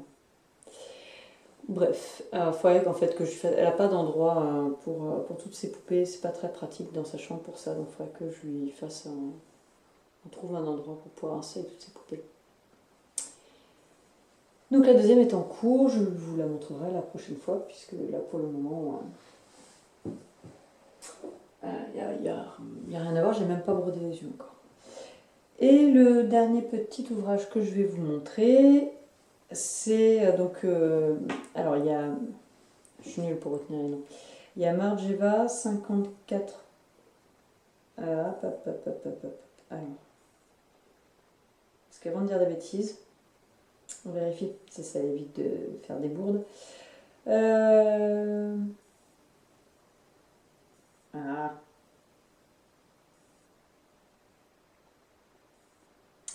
Bref, il faudrait qu'en fait que je fasse. Elle n'a pas d'endroit pour toutes ces poupées, c'est pas très pratique dans sa chambre pour ça, donc il faudrait que je lui fasse on trouve un endroit pour pouvoir installer toutes ces poupées. Donc la deuxième est en cours, je vous la montrerai la prochaine fois, puisque là pour le moment, il n'y a rien à voir, j'ai même pas brodé les yeux encore. Et le dernier petit ouvrage que je vais vous montrer, c'est donc... alors il y a... Je suis nulle pour retenir les noms. Il y a Margeva 54... Alors... Parce qu'avant de dire des bêtises, on vérifie, ça évite de faire des bourdes. Ah.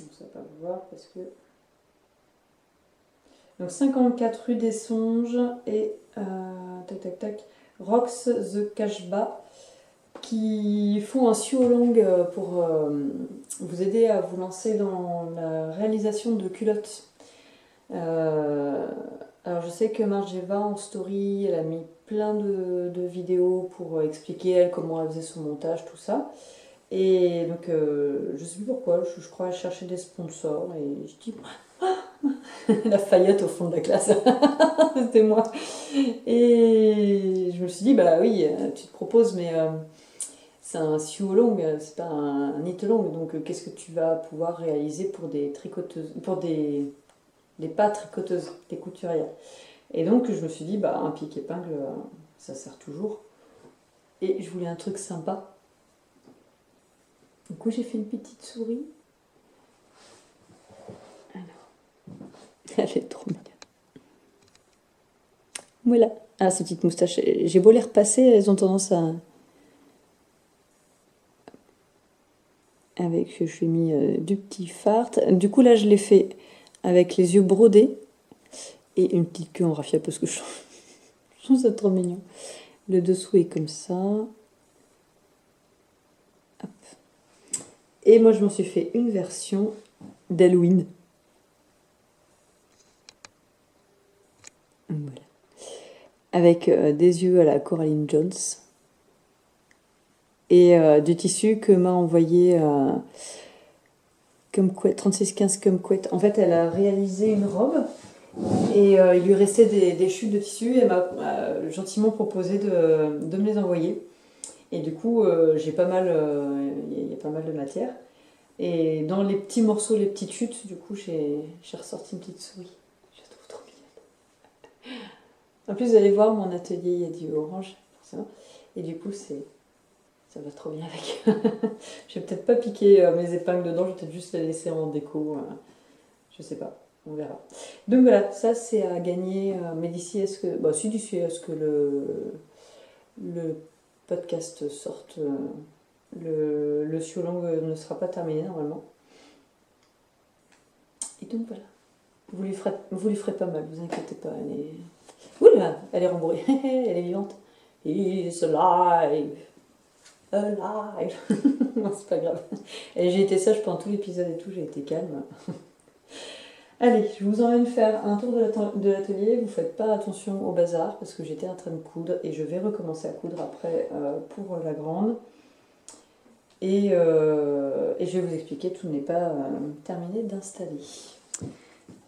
Donc ça va pas vous voir parce que... Donc 54 rue des Songes et Rox the Cashba qui font un suolong pour vous aider à vous lancer dans la réalisation de culottes. Alors je sais que Margeva en story, elle a mis plein de vidéos pour expliquer elle comment elle faisait son montage, tout ça. Et donc je sais plus pourquoi, je crois qu'elle cherchait des sponsors et je dis la Fayette au fond de la classe, c'était moi. Et je me suis dit bah oui, tu te proposes mais c'est un sew long, c'est pas un knit long, donc qu'est-ce que tu vas pouvoir réaliser pour des tricoteuses, pour des pas tricoteuses, des couturières. Et donc je me suis dit bah un pic-épingle, ça sert toujours. Et je voulais un truc sympa. Du coup j'ai fait une petite souris. Alors, elle est trop mignonne. Voilà. Ah, ces petites moustaches, j'ai beau les repasser, elles ont tendance à... Avec, je lui ai mis du petit fard. Du coup là je l'ai fait avec les yeux brodés et une petite queue en raffia parce que je trouve ça trop mignon. Le dessous est comme ça. Hop. Et moi je m'en suis fait une version d'Halloween. Voilà. Avec des yeux à la Coraline Jones. Et du tissu que m'a envoyé Kumquat, 3615 Kumquat. En fait, elle a réalisé une robe et il lui restait des chutes de tissu et elle m'a gentiment proposé de me les envoyer. Et du coup, j'ai pas mal, il y a pas mal de matière. Et dans les petits morceaux, les petites chutes, du coup, j'ai ressorti une petite souris. Je la trouve trop mignonne. En plus, vous allez voir, mon atelier, il y a du orange, forcément. Et du coup, ça va trop bien avec. Je vais peut-être pas piquer mes épingles dedans, je vais peut-être juste les laisser en déco. Je sais pas, on verra. Donc voilà, ça c'est à gagner. Mais d'ici est-ce que. Bah, si d'ici est-ce que le podcast sorte. Le Siolang ne sera pas terminé normalement. Et donc voilà. Vous lui ferez pas mal, vous inquiétez pas. Oula, elle est rembourrée. Elle est vivante. He's alive. Alive. Non, c'est pas grave. Et j'ai été sage pendant tout l'épisode et tout, j'ai été calme. Allez, je vous emmène faire un tour de l'atelier. Vous faites pas attention au bazar parce que j'étais en train de coudre et je vais recommencer à coudre après pour la grande. Et je vais vous expliquer, tout n'est pas terminé d'installer.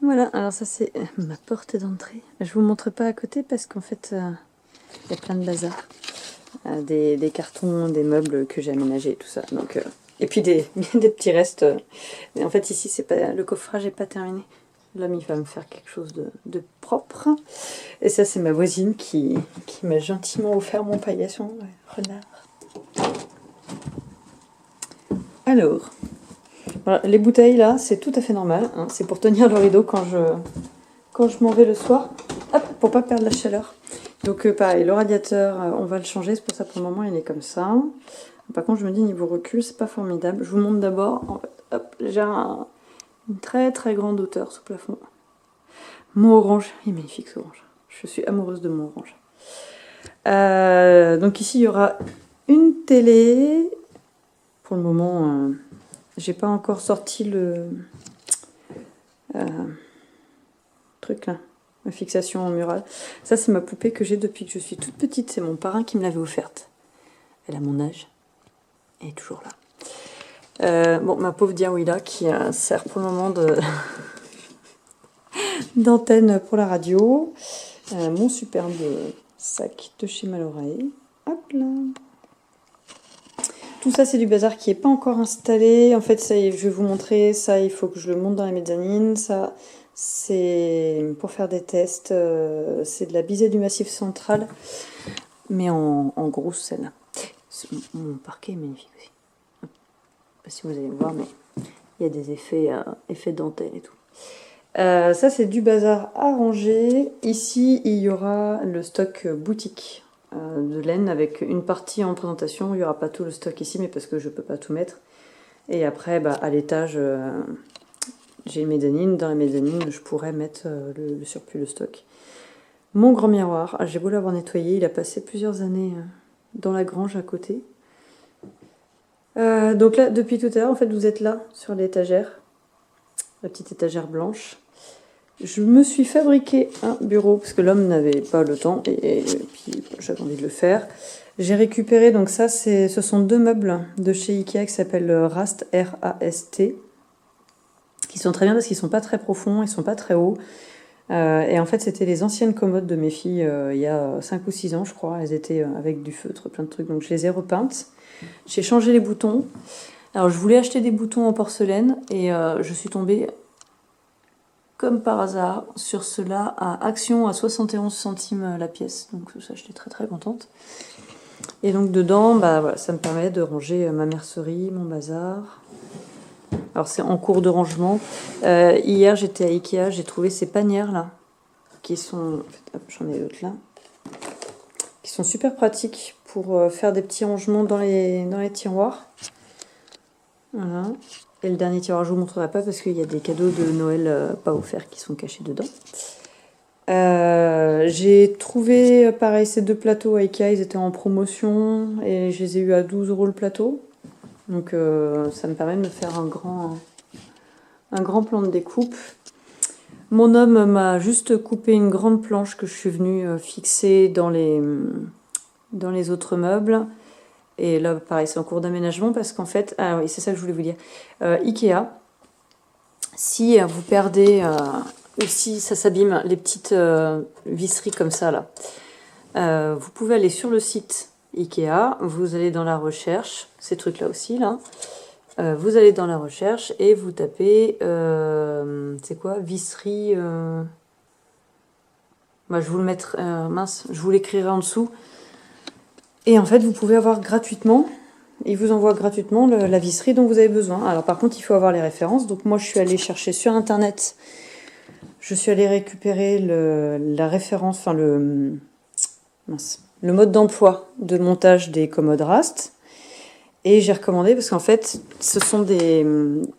Voilà, alors ça c'est ma porte d'entrée. Je vous montre pas à côté parce qu'en fait il y a plein de bazar. Des cartons, des meubles que j'ai aménagés et tout ça. Donc, et puis des petits restes. Mais en fait ici c'est pas, le coffrage n'est pas terminé. L'homme il va me faire quelque chose de propre. Et ça c'est ma voisine qui m'a gentiment offert mon paillasson. Renard. Alors, voilà, les bouteilles là, c'est tout à fait normal. Hein, c'est pour tenir le rideau quand je m'en vais le soir. Hop, pour pas perdre la chaleur. Donc pareil, le radiateur, on va le changer. C'est pour ça pour le moment il est comme ça. Par contre, je me dis niveau recul, c'est pas formidable. Je vous montre d'abord. En fait, hop, j'ai une très très grande hauteur sous plafond. Mon orange, il est magnifique ce orange. Je suis amoureuse de mon orange. Donc ici il y aura une télé. Pour le moment, j'ai pas encore sorti le truc là, ma fixation en mural. Ça c'est ma poupée que j'ai depuis que je suis toute petite. C'est mon parrain qui me l'avait offerte. Elle a mon âge. Elle est toujours là. Bon, ma pauvre Diawila qui sert pour le moment d'antenne pour la radio. Mon superbe sac de chez Maloray. Hop là. Tout ça, c'est du bazar qui n'est pas encore installé. En fait, ça, je vais vous montrer. Ça, il faut que je le monte dans la mezzanine. Ça, c'est pour faire des tests. C'est de la bisée du Massif central, mais en grosse scène. Mon parquet est magnifique aussi. Je sais pas si vous allez le voir, mais il y a des effets dentelle et tout. Ça, c'est du bazar à ranger. Ici, il y aura le stock boutique de laine avec une partie en présentation. Il n'y aura pas tout le stock ici, mais parce que je ne peux pas tout mettre. Et après, à l'étage, j'ai une mezzanine. Dans la mezzanine, je pourrais mettre le surplus, le stock. Mon grand miroir, j'ai beau l'avoir nettoyé, il a passé plusieurs années dans la grange à côté. Donc là, depuis tout à l'heure, en fait, vous êtes là, sur l'étagère. La petite étagère blanche. Je me suis fabriqué un bureau parce que l'homme n'avait pas le temps et puis j'avais envie de le faire. J'ai récupéré, donc ça, ce sont deux meubles de chez Ikea qui s'appellent Rast, R-A-S-T, qui sont très bien parce qu'ils sont pas très profonds, ils sont pas très hauts. Et en fait, c'était les anciennes commodes de mes filles il y a 5 ou 6 ans, je crois. Elles étaient avec du feutre, plein de trucs, donc je les ai repeintes. J'ai changé les boutons. Alors, je voulais acheter des boutons en porcelaine et je suis tombée comme par hasard sur cela à Action à 71 centimes la pièce. Donc ça, j'étais très très contente. Et donc dedans, voilà, ça me permet de ranger ma mercerie, mon bazar. Alors c'est en cours de rangement. Hier, j'étais à Ikea, j'ai trouvé ces panières là, qui sont... Hop, j'en ai d'autres là. Qui sont super pratiques pour faire des petits rangements dans les tiroirs. Voilà. Et le dernier tiroir, je ne vous montrerai pas parce qu'il y a des cadeaux de Noël pas offerts qui sont cachés dedans. J'ai trouvé, pareil, ces deux plateaux à Ikea, ils étaient en promotion et je les ai eu à 12 € le plateau. Donc ça me permet de me faire un grand plan de découpe. Mon homme m'a juste coupé une grande planche que je suis venue fixer dans les autres meubles. Et là, pareil, c'est en cours d'aménagement parce qu'en fait... Ah oui, c'est ça que je voulais vous dire. Ikea, si vous perdez... ou si ça s'abîme, les petites visseries comme ça, là, vous pouvez aller sur le site Ikea, vous allez dans la recherche, ces trucs-là aussi, là. Vous allez dans la recherche et vous tapez, c'est quoi, visserie, bah, je vous le mettrai, mince, je vous l'écrirai en dessous. Et en fait, vous pouvez avoir gratuitement, il vous envoie gratuitement la visserie dont vous avez besoin. Alors par contre, il faut avoir les références. Donc moi, je suis allée chercher sur Internet, je suis allée récupérer la référence, enfin le mode d'emploi de montage des commodes Rast. Et j'ai recommandé parce qu'en fait, ce sont des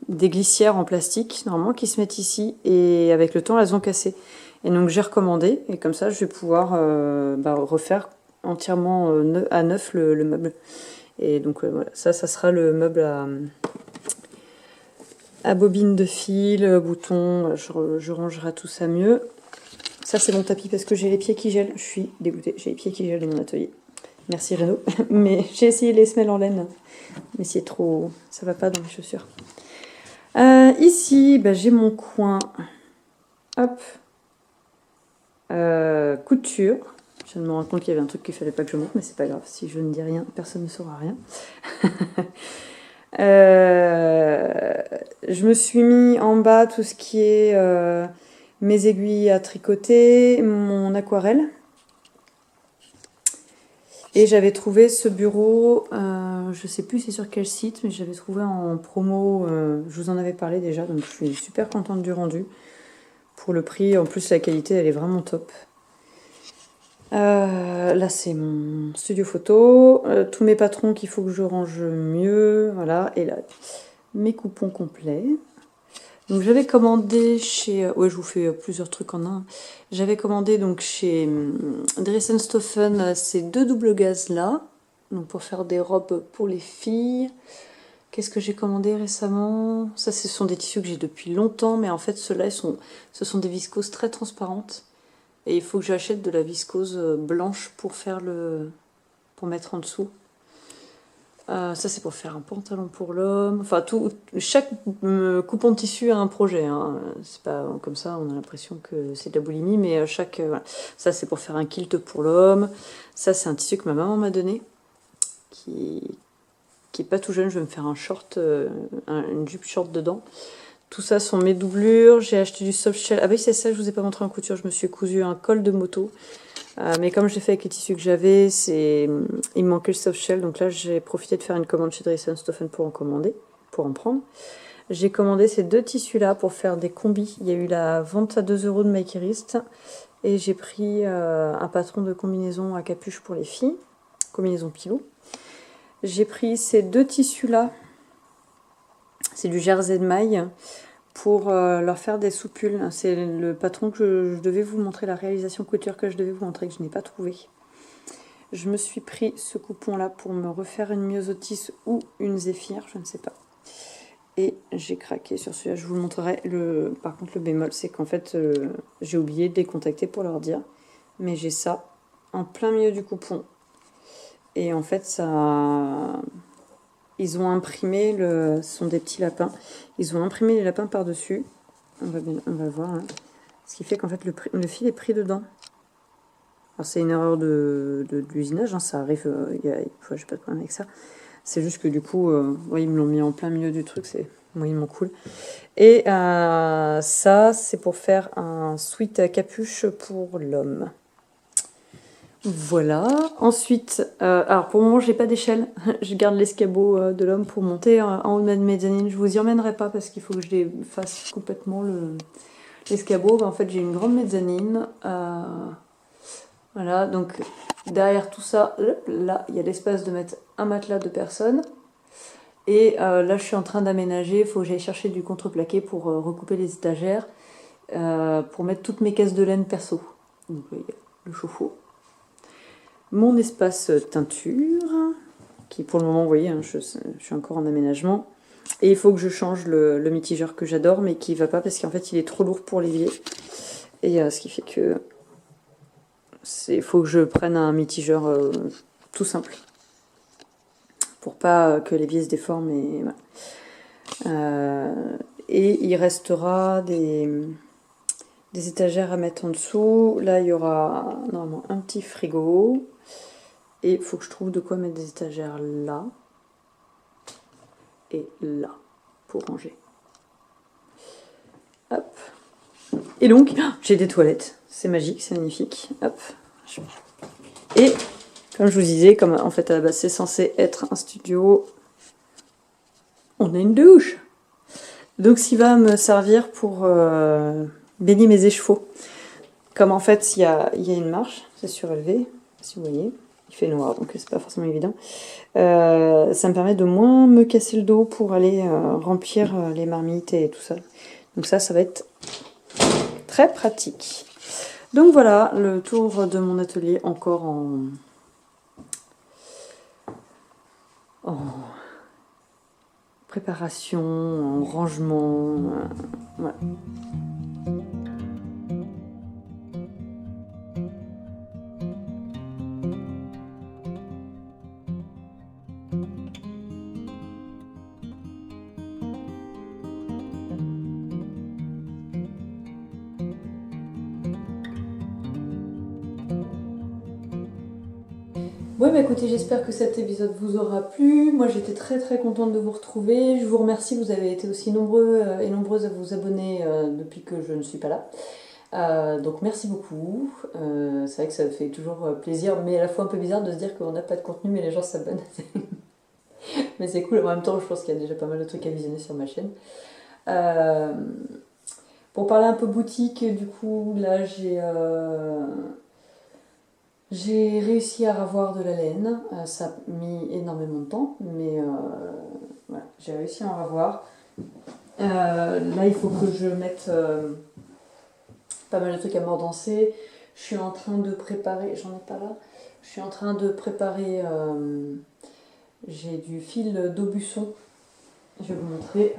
glissières en plastique, normalement, qui se mettent ici. Et avec le temps, elles ont cassé. Et donc, j'ai recommandé. Et comme ça, je vais pouvoir refaire entièrement à neuf le meuble. Et donc, voilà. Ça sera le meuble à bobine de fil, bouton. Je rangerai tout ça mieux. Ça, c'est mon tapis parce que j'ai les pieds qui gèlent. Je suis dégoûtée. J'ai les pieds qui gèlent dans mon atelier. Merci Renaud. Mais j'ai essayé les semelles en laine. Mais c'est trop... ça va pas dans les chaussures. Ici, j'ai mon coin. Hop. Couture. Je viens de me rendre compte qu'il y avait un truc qu'il fallait pas que je montre, mais c'est pas grave. Si je ne dis rien, personne ne saura rien. Je me suis mis en bas tout ce qui est mes aiguilles à tricoter, mon aquarelle. Et j'avais trouvé ce bureau, je sais plus c'est sur quel site, mais j'avais trouvé en promo, je vous en avais parlé déjà, donc je suis super contente du rendu. Pour le prix, en plus la qualité elle est vraiment top. Là c'est mon studio photo, tous mes patrons qu'il faut que je range mieux, voilà, et là mes coupons complets. Donc j'avais commandé chez... ouais, je vous fais plusieurs trucs en un. J'avais commandé donc chez Dressenstoffen ces 2 double gaz là. Donc pour faire des robes pour les filles. Qu'est-ce que j'ai commandé récemment? Ça, ce sont des tissus que j'ai depuis longtemps. Mais en fait, ceux-là, ce sont des viscoses très transparentes. Et il faut que j'achète de la viscose blanche pour faire pour mettre en dessous. Ça c'est pour faire un pantalon pour l'homme. Enfin chaque coupon de tissu a un projet. Hein. C'est pas comme ça, on a l'impression que c'est de la boulimie, mais voilà. Ça c'est pour faire un kilt pour l'homme. Ça c'est un tissu que ma maman m'a donné, qui est pas tout jeune. Je vais me faire un short, une jupe short dedans. Tout ça sont mes doublures. J'ai acheté du soft shell. Ah oui c'est ça, je vous ai pas montré en couture. Je me suis cousu un col de moto. Mais comme je l'ai fait avec les tissus que j'avais, il me manquait le soft shell. Donc là, j'ai profité de faire une commande chez Dressenstoffen pour en prendre. J'ai commandé ces 2 tissus-là pour faire des combis. Il y a eu la vente à 2 € de Makerist. Et j'ai pris un patron de combinaison à capuche pour les filles. Combinaison pilou. J'ai pris ces 2 tissus-là. C'est du jersey de maille. Pour leur faire des soupules. C'est le patron que je devais vous montrer, la réalisation couture que je devais vous montrer, que je n'ai pas trouvé. Je me suis pris ce coupon-là pour me refaire une myosotis ou une zéphyr, je ne sais pas. Et j'ai craqué sur celui-là, je vous le montrerai. Par contre, le bémol, c'est qu'en fait, j'ai oublié de les contacter pour leur dire. Mais j'ai ça en plein milieu du coupon. Et en fait, ça... Ils ont imprimé, ce sont des petits lapins, ils ont imprimé les lapins par-dessus. On va voir. Hein. Ce qui fait qu'en fait, le fil est pris dedans. Alors, c'est une erreur de l'usinage, hein, ça arrive, j'ai pas de problème avec ça. C'est juste que du coup, ils me l'ont mis en plein milieu du truc, c'est moyennement cool. Et ça, c'est pour faire un sweat à capuche pour l'homme. Voilà. Ensuite, alors pour le moment, j'ai pas d'échelle. Je garde l'escabeau de l'homme pour monter en haut de ma mezzanine. Je vous y emmènerai pas parce qu'il faut que je fasse complètement l'escabeau. En fait, j'ai une grande mezzanine. Voilà, donc derrière tout ça, là, il y a l'espace de mettre un matelas de personnes. Et là, je suis en train d'aménager. Il faut que j'aille chercher du contreplaqué pour recouper les étagères, pour mettre toutes mes caisses de laine perso. Donc, il y a le chauffe-eau. Mon espace teinture, qui pour le moment, vous voyez, hein, je suis encore en aménagement. Et il faut que je change le mitigeur que j'adore, mais qui ne va pas parce qu'en fait, il est trop lourd pour l'évier. Et ce qui fait que il faut que je prenne un mitigeur tout simple. Pour pas que l'évier se déforme. Et il restera des étagères à mettre en dessous. Là, il y aura normalement un petit frigo. Et il faut que je trouve de quoi mettre des étagères là et là pour ranger. Hop. Et donc, j'ai des toilettes. C'est magique, c'est magnifique. Hop. Et comme je vous disais, comme en fait à la base c'est censé être un studio, on a une douche. Donc, ce qui va me servir pour baigner mes échevaux. Comme en fait, il y a une marche, c'est surélevé, si vous voyez. Il fait noir, donc c'est pas forcément évident. Ça me permet de moins me casser le dos pour aller remplir les marmites et tout ça. Donc ça va être très pratique. Donc voilà, le tour de mon atelier encore en préparation, en rangement. Voilà. Ouais, bah écoutez, j'espère que cet épisode vous aura plu. Moi, j'étais très très contente de vous retrouver. Je vous remercie, vous avez été aussi nombreux et nombreuses à vous abonner depuis que je ne suis pas là. Donc merci beaucoup. C'est vrai que ça fait toujours plaisir, mais à la fois un peu bizarre de se dire qu'on n'a pas de contenu, mais les gens s'abonnent. Mais c'est cool. En même temps, je pense qu'il y a déjà pas mal de trucs à visionner sur ma chaîne. Pour parler un peu boutique, du coup, là, j'ai réussi à avoir de la laine. Ça a mis énormément de temps, mais voilà, j'ai réussi à en avoir. Là, il faut que je mette pas mal de trucs à mordancer. Je suis en train de préparer, j'en ai pas là, je suis en train de préparer, j'ai du fil d'Aubusson, je vais vous montrer.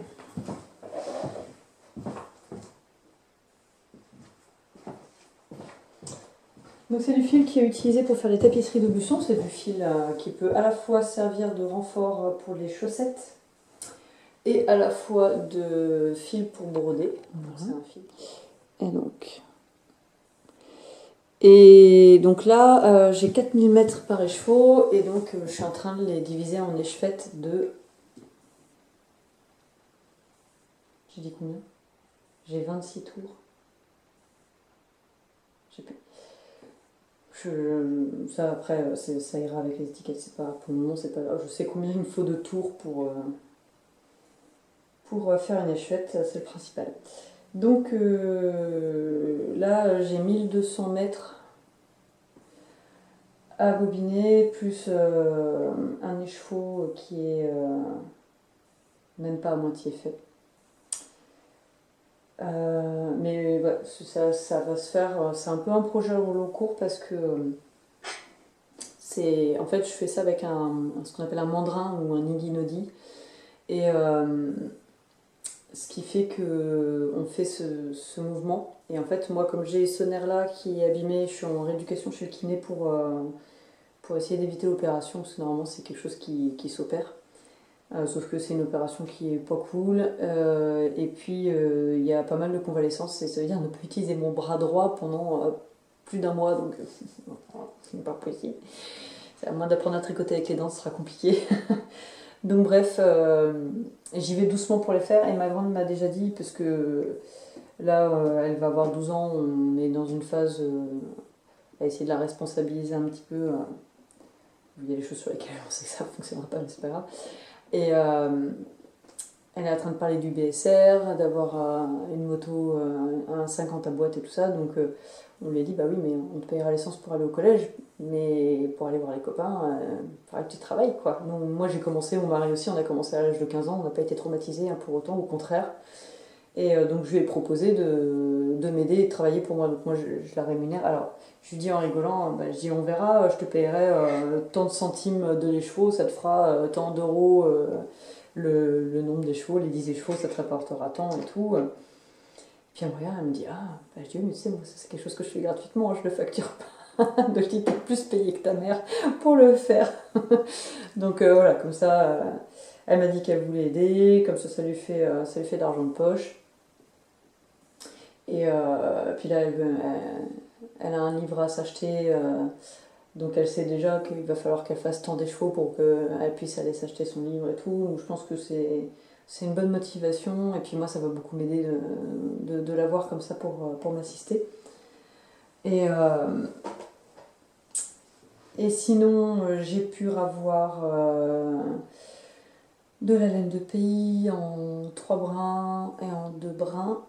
Donc c'est du fil qui est utilisé pour faire les tapisseries d'Aubusson, c'est du fil qui peut à la fois servir de renfort pour les chaussettes et à la fois de fil pour broder. C'est un fil. Et donc là, j'ai 4000 mètres par écheveau, et donc je suis en train de les diviser en échevettes de... J'ai dit combien? J'ai 26 tours. Je sais plus. Ça après, ça ira avec les étiquettes, c'est pas, pour le moment, c'est pas grave. Je sais combien il me faut de tours pour faire une échevette, c'est le principal. Donc là, j'ai 1200 mètres à bobiner, plus un écheveau qui est même pas à moitié fait. Mais ouais, ça va se faire, c'est un peu un projet au long cours parce que en fait je fais ça avec ce qu'on appelle un mandrin ou un nigi-nodi, et ce qui fait que on fait ce mouvement, et en fait moi comme j'ai ce nerf là qui est abîmé, je suis en rééducation chez le kiné pour essayer d'éviter l'opération, parce que normalement c'est quelque chose qui s'opère. Sauf que c'est une opération qui est pas cool, et puis il y a pas mal de convalescence, et ça veut dire ne pas utiliser mon bras droit pendant plus d'un mois, donc c'est pas possible. À moins d'apprendre à tricoter avec les dents, ce sera compliqué. Donc bref, j'y vais doucement pour les faire, et ma grande m'a déjà dit, parce que là elle va avoir 12 ans, on est dans une phase à essayer de la responsabiliser un petit peu. Il y a des choses sur lesquelles on sait que ça ne fonctionnera pas, mais c'est pas grave. Et elle est en train de parler du BSR, d'avoir une moto, un 50 à boîte et tout ça. Donc on lui a dit, bah oui, mais on te payera l'essence pour aller au collège, mais pour aller voir les copains, il faudra que tu travailles, quoi. Donc, moi j'ai commencé, mon mari aussi, on a commencé à l'âge de 15 ans, on n'a pas été traumatisés pour autant, au contraire. Et donc je lui ai proposé de m'aider et de travailler pour moi. Donc moi je la rémunère. Alors je lui dis en rigolant, bah, je dis on verra, je te paierai tant de centimes de l'écheveau, ça te fera tant d'euros le nombre d'échevaux, les 10 échevaux, ça te rapportera tant et tout. Puis elle me regarde, elle me dit, ah, bah, je dis, mais tu sais, moi ça, c'est quelque chose que je fais gratuitement, je le facture pas. Donc je dis, t'es plus payé que ta mère pour le faire. Donc voilà, comme ça, elle m'a dit qu'elle voulait aider, comme ça lui fait de l'argent de poche. Et puis là, elle a un livre à s'acheter Donc elle sait déjà qu'il va falloir qu'elle fasse tant des chevaux pour qu'elle puisse aller s'acheter son livre et tout. Donc je pense que c'est une bonne motivation. Et puis moi, ça va beaucoup m'aider de l'avoir comme ça pour m'assister. Et, euh, et sinon, j'ai pu avoir de la laine de pays en 3 brins et en 2 brins.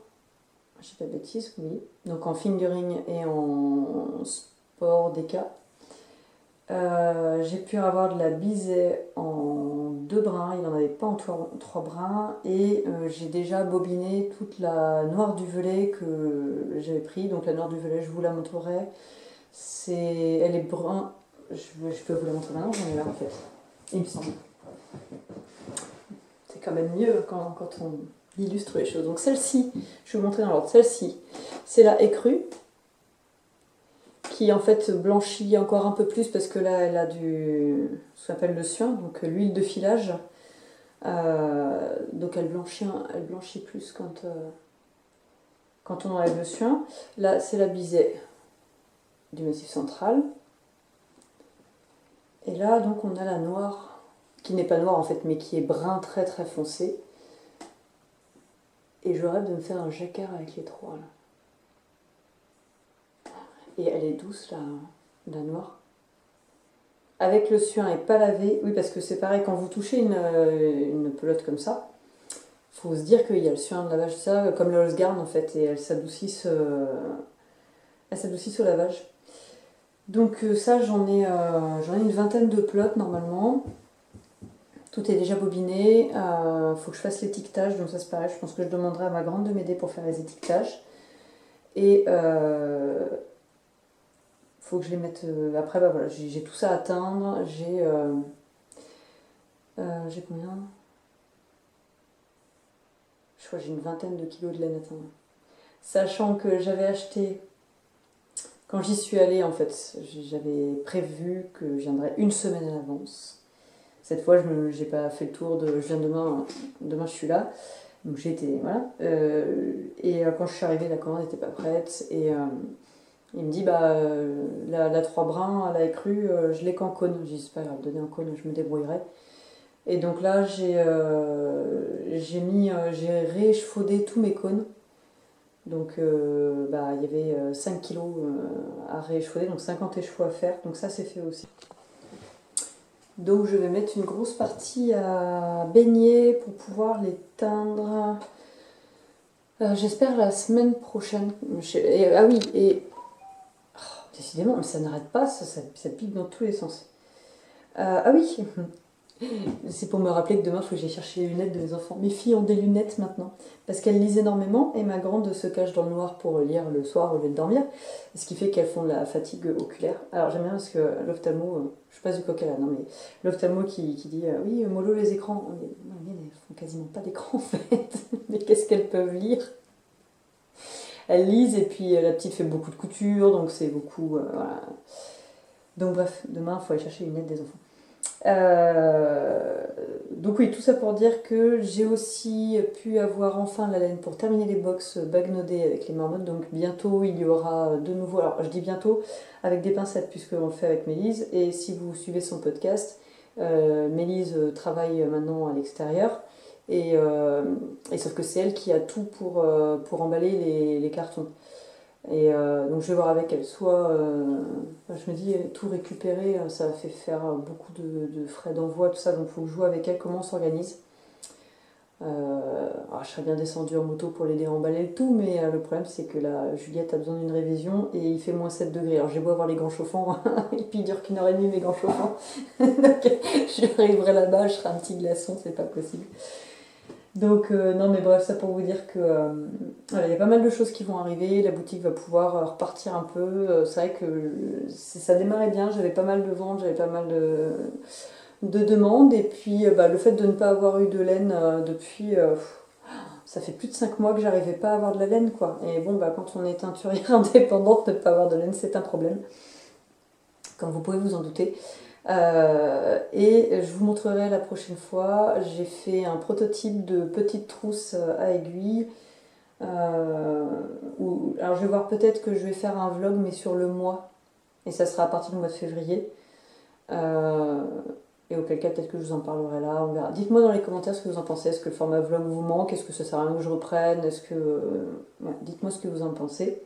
Je dis pas de bêtises, oui. Donc en fingering et en sport déca. J'ai pu avoir de la bisaie en 2 brins, il n'en avait pas en 3 brins. Et j'ai déjà bobiné toute la noire du velay que j'avais pris. Donc la noire du velay, je vous la montrerai. Elle est brun. Je peux vous la montrer maintenant, j'en ai là en fait. Il me semble. C'est quand même mieux quand on illustre les choses. Donc celle-ci, je vais vous montrer dans l'ordre. Celle-ci, c'est la écrue, qui en fait blanchit encore un peu plus parce que là elle a ce qu'on appelle le suin, donc l'huile de filage. Donc elle blanchit plus quand on enlève le suin. Là c'est la bisaie du Massif central. Et là donc on a la noire, qui n'est pas noire en fait, mais qui est brun très très foncé. Et je rêve de me faire un jacquard avec les 3 là. Et elle est douce la noire. Avec le suin et pas lavé, oui parce que c'est pareil, quand vous touchez une pelote comme ça, faut se dire qu'il y a le suin de lavage, ça, comme le Holzgarn en fait, et elles s'adoucissent au lavage. Donc ça j'en ai une vingtaine de pelotes normalement. Tout est déjà bobiné, faut que je fasse l'étiquetage, donc ça c'est pareil, je pense que je demanderai à ma grande de m'aider pour faire les étiquetages. Et faut que je les mette. Après, bah voilà, j'ai tout ça à atteindre. J'ai combien? Je crois que j'ai une vingtaine de kilos de laine à atteindre. Sachant que j'avais acheté, quand j'y suis allée, en fait, j'avais prévu que je viendrais une semaine à l'avance. Cette fois, j'ai pas fait le tour de. Je viens demain je suis là. Donc j'ai été. Voilà. Et quand je suis arrivée, la commande n'était pas prête. Et. Il me dit, la 3 brins à la écrue, je l'ai qu'en cône. Je dis, c'est pas grave, donnez en cône, je me débrouillerai. Et donc là, j'ai rééchafaudé tous mes cônes. Donc il y avait 5 kilos à rééchafauder, donc 50 échauds à faire. Donc ça, c'est fait aussi. Donc je vais mettre une grosse partie à baigner pour pouvoir les teindre. J'espère la semaine prochaine. Ah oui, et décidément, mais ça n'arrête pas, ça pique dans tous les sens. Ah oui, c'est pour me rappeler que demain, il faut que j'aille chercher les lunettes de mes enfants. Mes filles ont des lunettes maintenant, parce qu'elles lisent énormément, et ma grande se cache dans le noir pour lire le soir au lieu de dormir, ce qui fait qu'elles font de la fatigue oculaire. Alors j'aime bien parce que l'ophtalmo, je passe du coq à l'âne, non mais l'ophtalmo qui dit oui, mollo les écrans. Mais elles font quasiment pas d'écran en fait, mais qu'est-ce qu'elles peuvent lire? Elles lisent et puis la petite fait beaucoup de couture, donc c'est beaucoup. Voilà. Donc bref, demain il faut aller chercher les lunettes des enfants. Donc oui, tout ça pour dire que j'ai aussi pu avoir enfin la laine pour terminer les box bagnodées avec les marmottes. Donc bientôt il y aura de nouveau, alors je dis bientôt avec des pincettes puisqu'on le fait avec Mélise. Et si vous suivez son podcast, Mélise travaille maintenant à l'extérieur. Et sauf que c'est elle qui a tout pour emballer les cartons. Et donc je vais voir avec elle. Soit, je me dis, tout récupérer, ça fait faire beaucoup de frais d'envoi, tout ça. Donc il faut que je joue avec elle comment on s'organise. Alors je serais bien descendue en moto pour l'aider à emballer le tout, mais le problème c'est que là, Juliette a besoin d'une révision et il fait moins 7 degrés. Alors j'ai beau avoir les gants chauffants, et puis il dure qu'une heure et demie mes gants chauffants. Donc j'arriverai là-bas, je serai un petit glaçon, c'est pas possible. Donc non mais bref, ça pour vous dire que voilà, il y a pas mal de choses qui vont arriver, la boutique va pouvoir repartir un peu. C'est vrai que ça démarrait bien, j'avais pas mal de ventes, j'avais pas mal de demandes, et puis le fait de ne pas avoir eu de laine depuis, ça fait plus de 5 mois que j'arrivais pas à avoir de la laine quoi. Et bon quand on est teinturière indépendante, ne pas avoir de laine c'est un problème, comme vous pouvez vous en douter. Et je vous montrerai la prochaine fois, j'ai fait un prototype de petite trousse à aiguille. Alors je vais voir, peut-être que je vais faire un vlog mais sur le mois Et ça sera à partir du mois de février. Et auquel cas, peut-être que je vous en parlerai là, on verra. Dites-moi dans les commentaires ce que vous en pensez. Est-ce que le format vlog vous manque? Est-ce que ça sert à rien que je reprenne? Est-ce que... ouais, dites-moi ce que vous en pensez.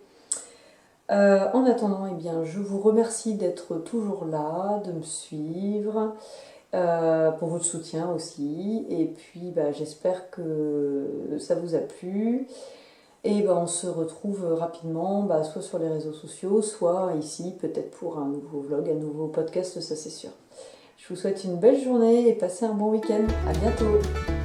En attendant, eh bien, je vous remercie d'être toujours là, de me suivre, pour votre soutien aussi. Et puis, j'espère que ça vous a plu. Et on se retrouve rapidement, soit sur les réseaux sociaux, soit ici, peut-être pour un nouveau vlog, un nouveau podcast, ça c'est sûr. Je vous souhaite une belle journée et passez un bon week-end. À bientôt!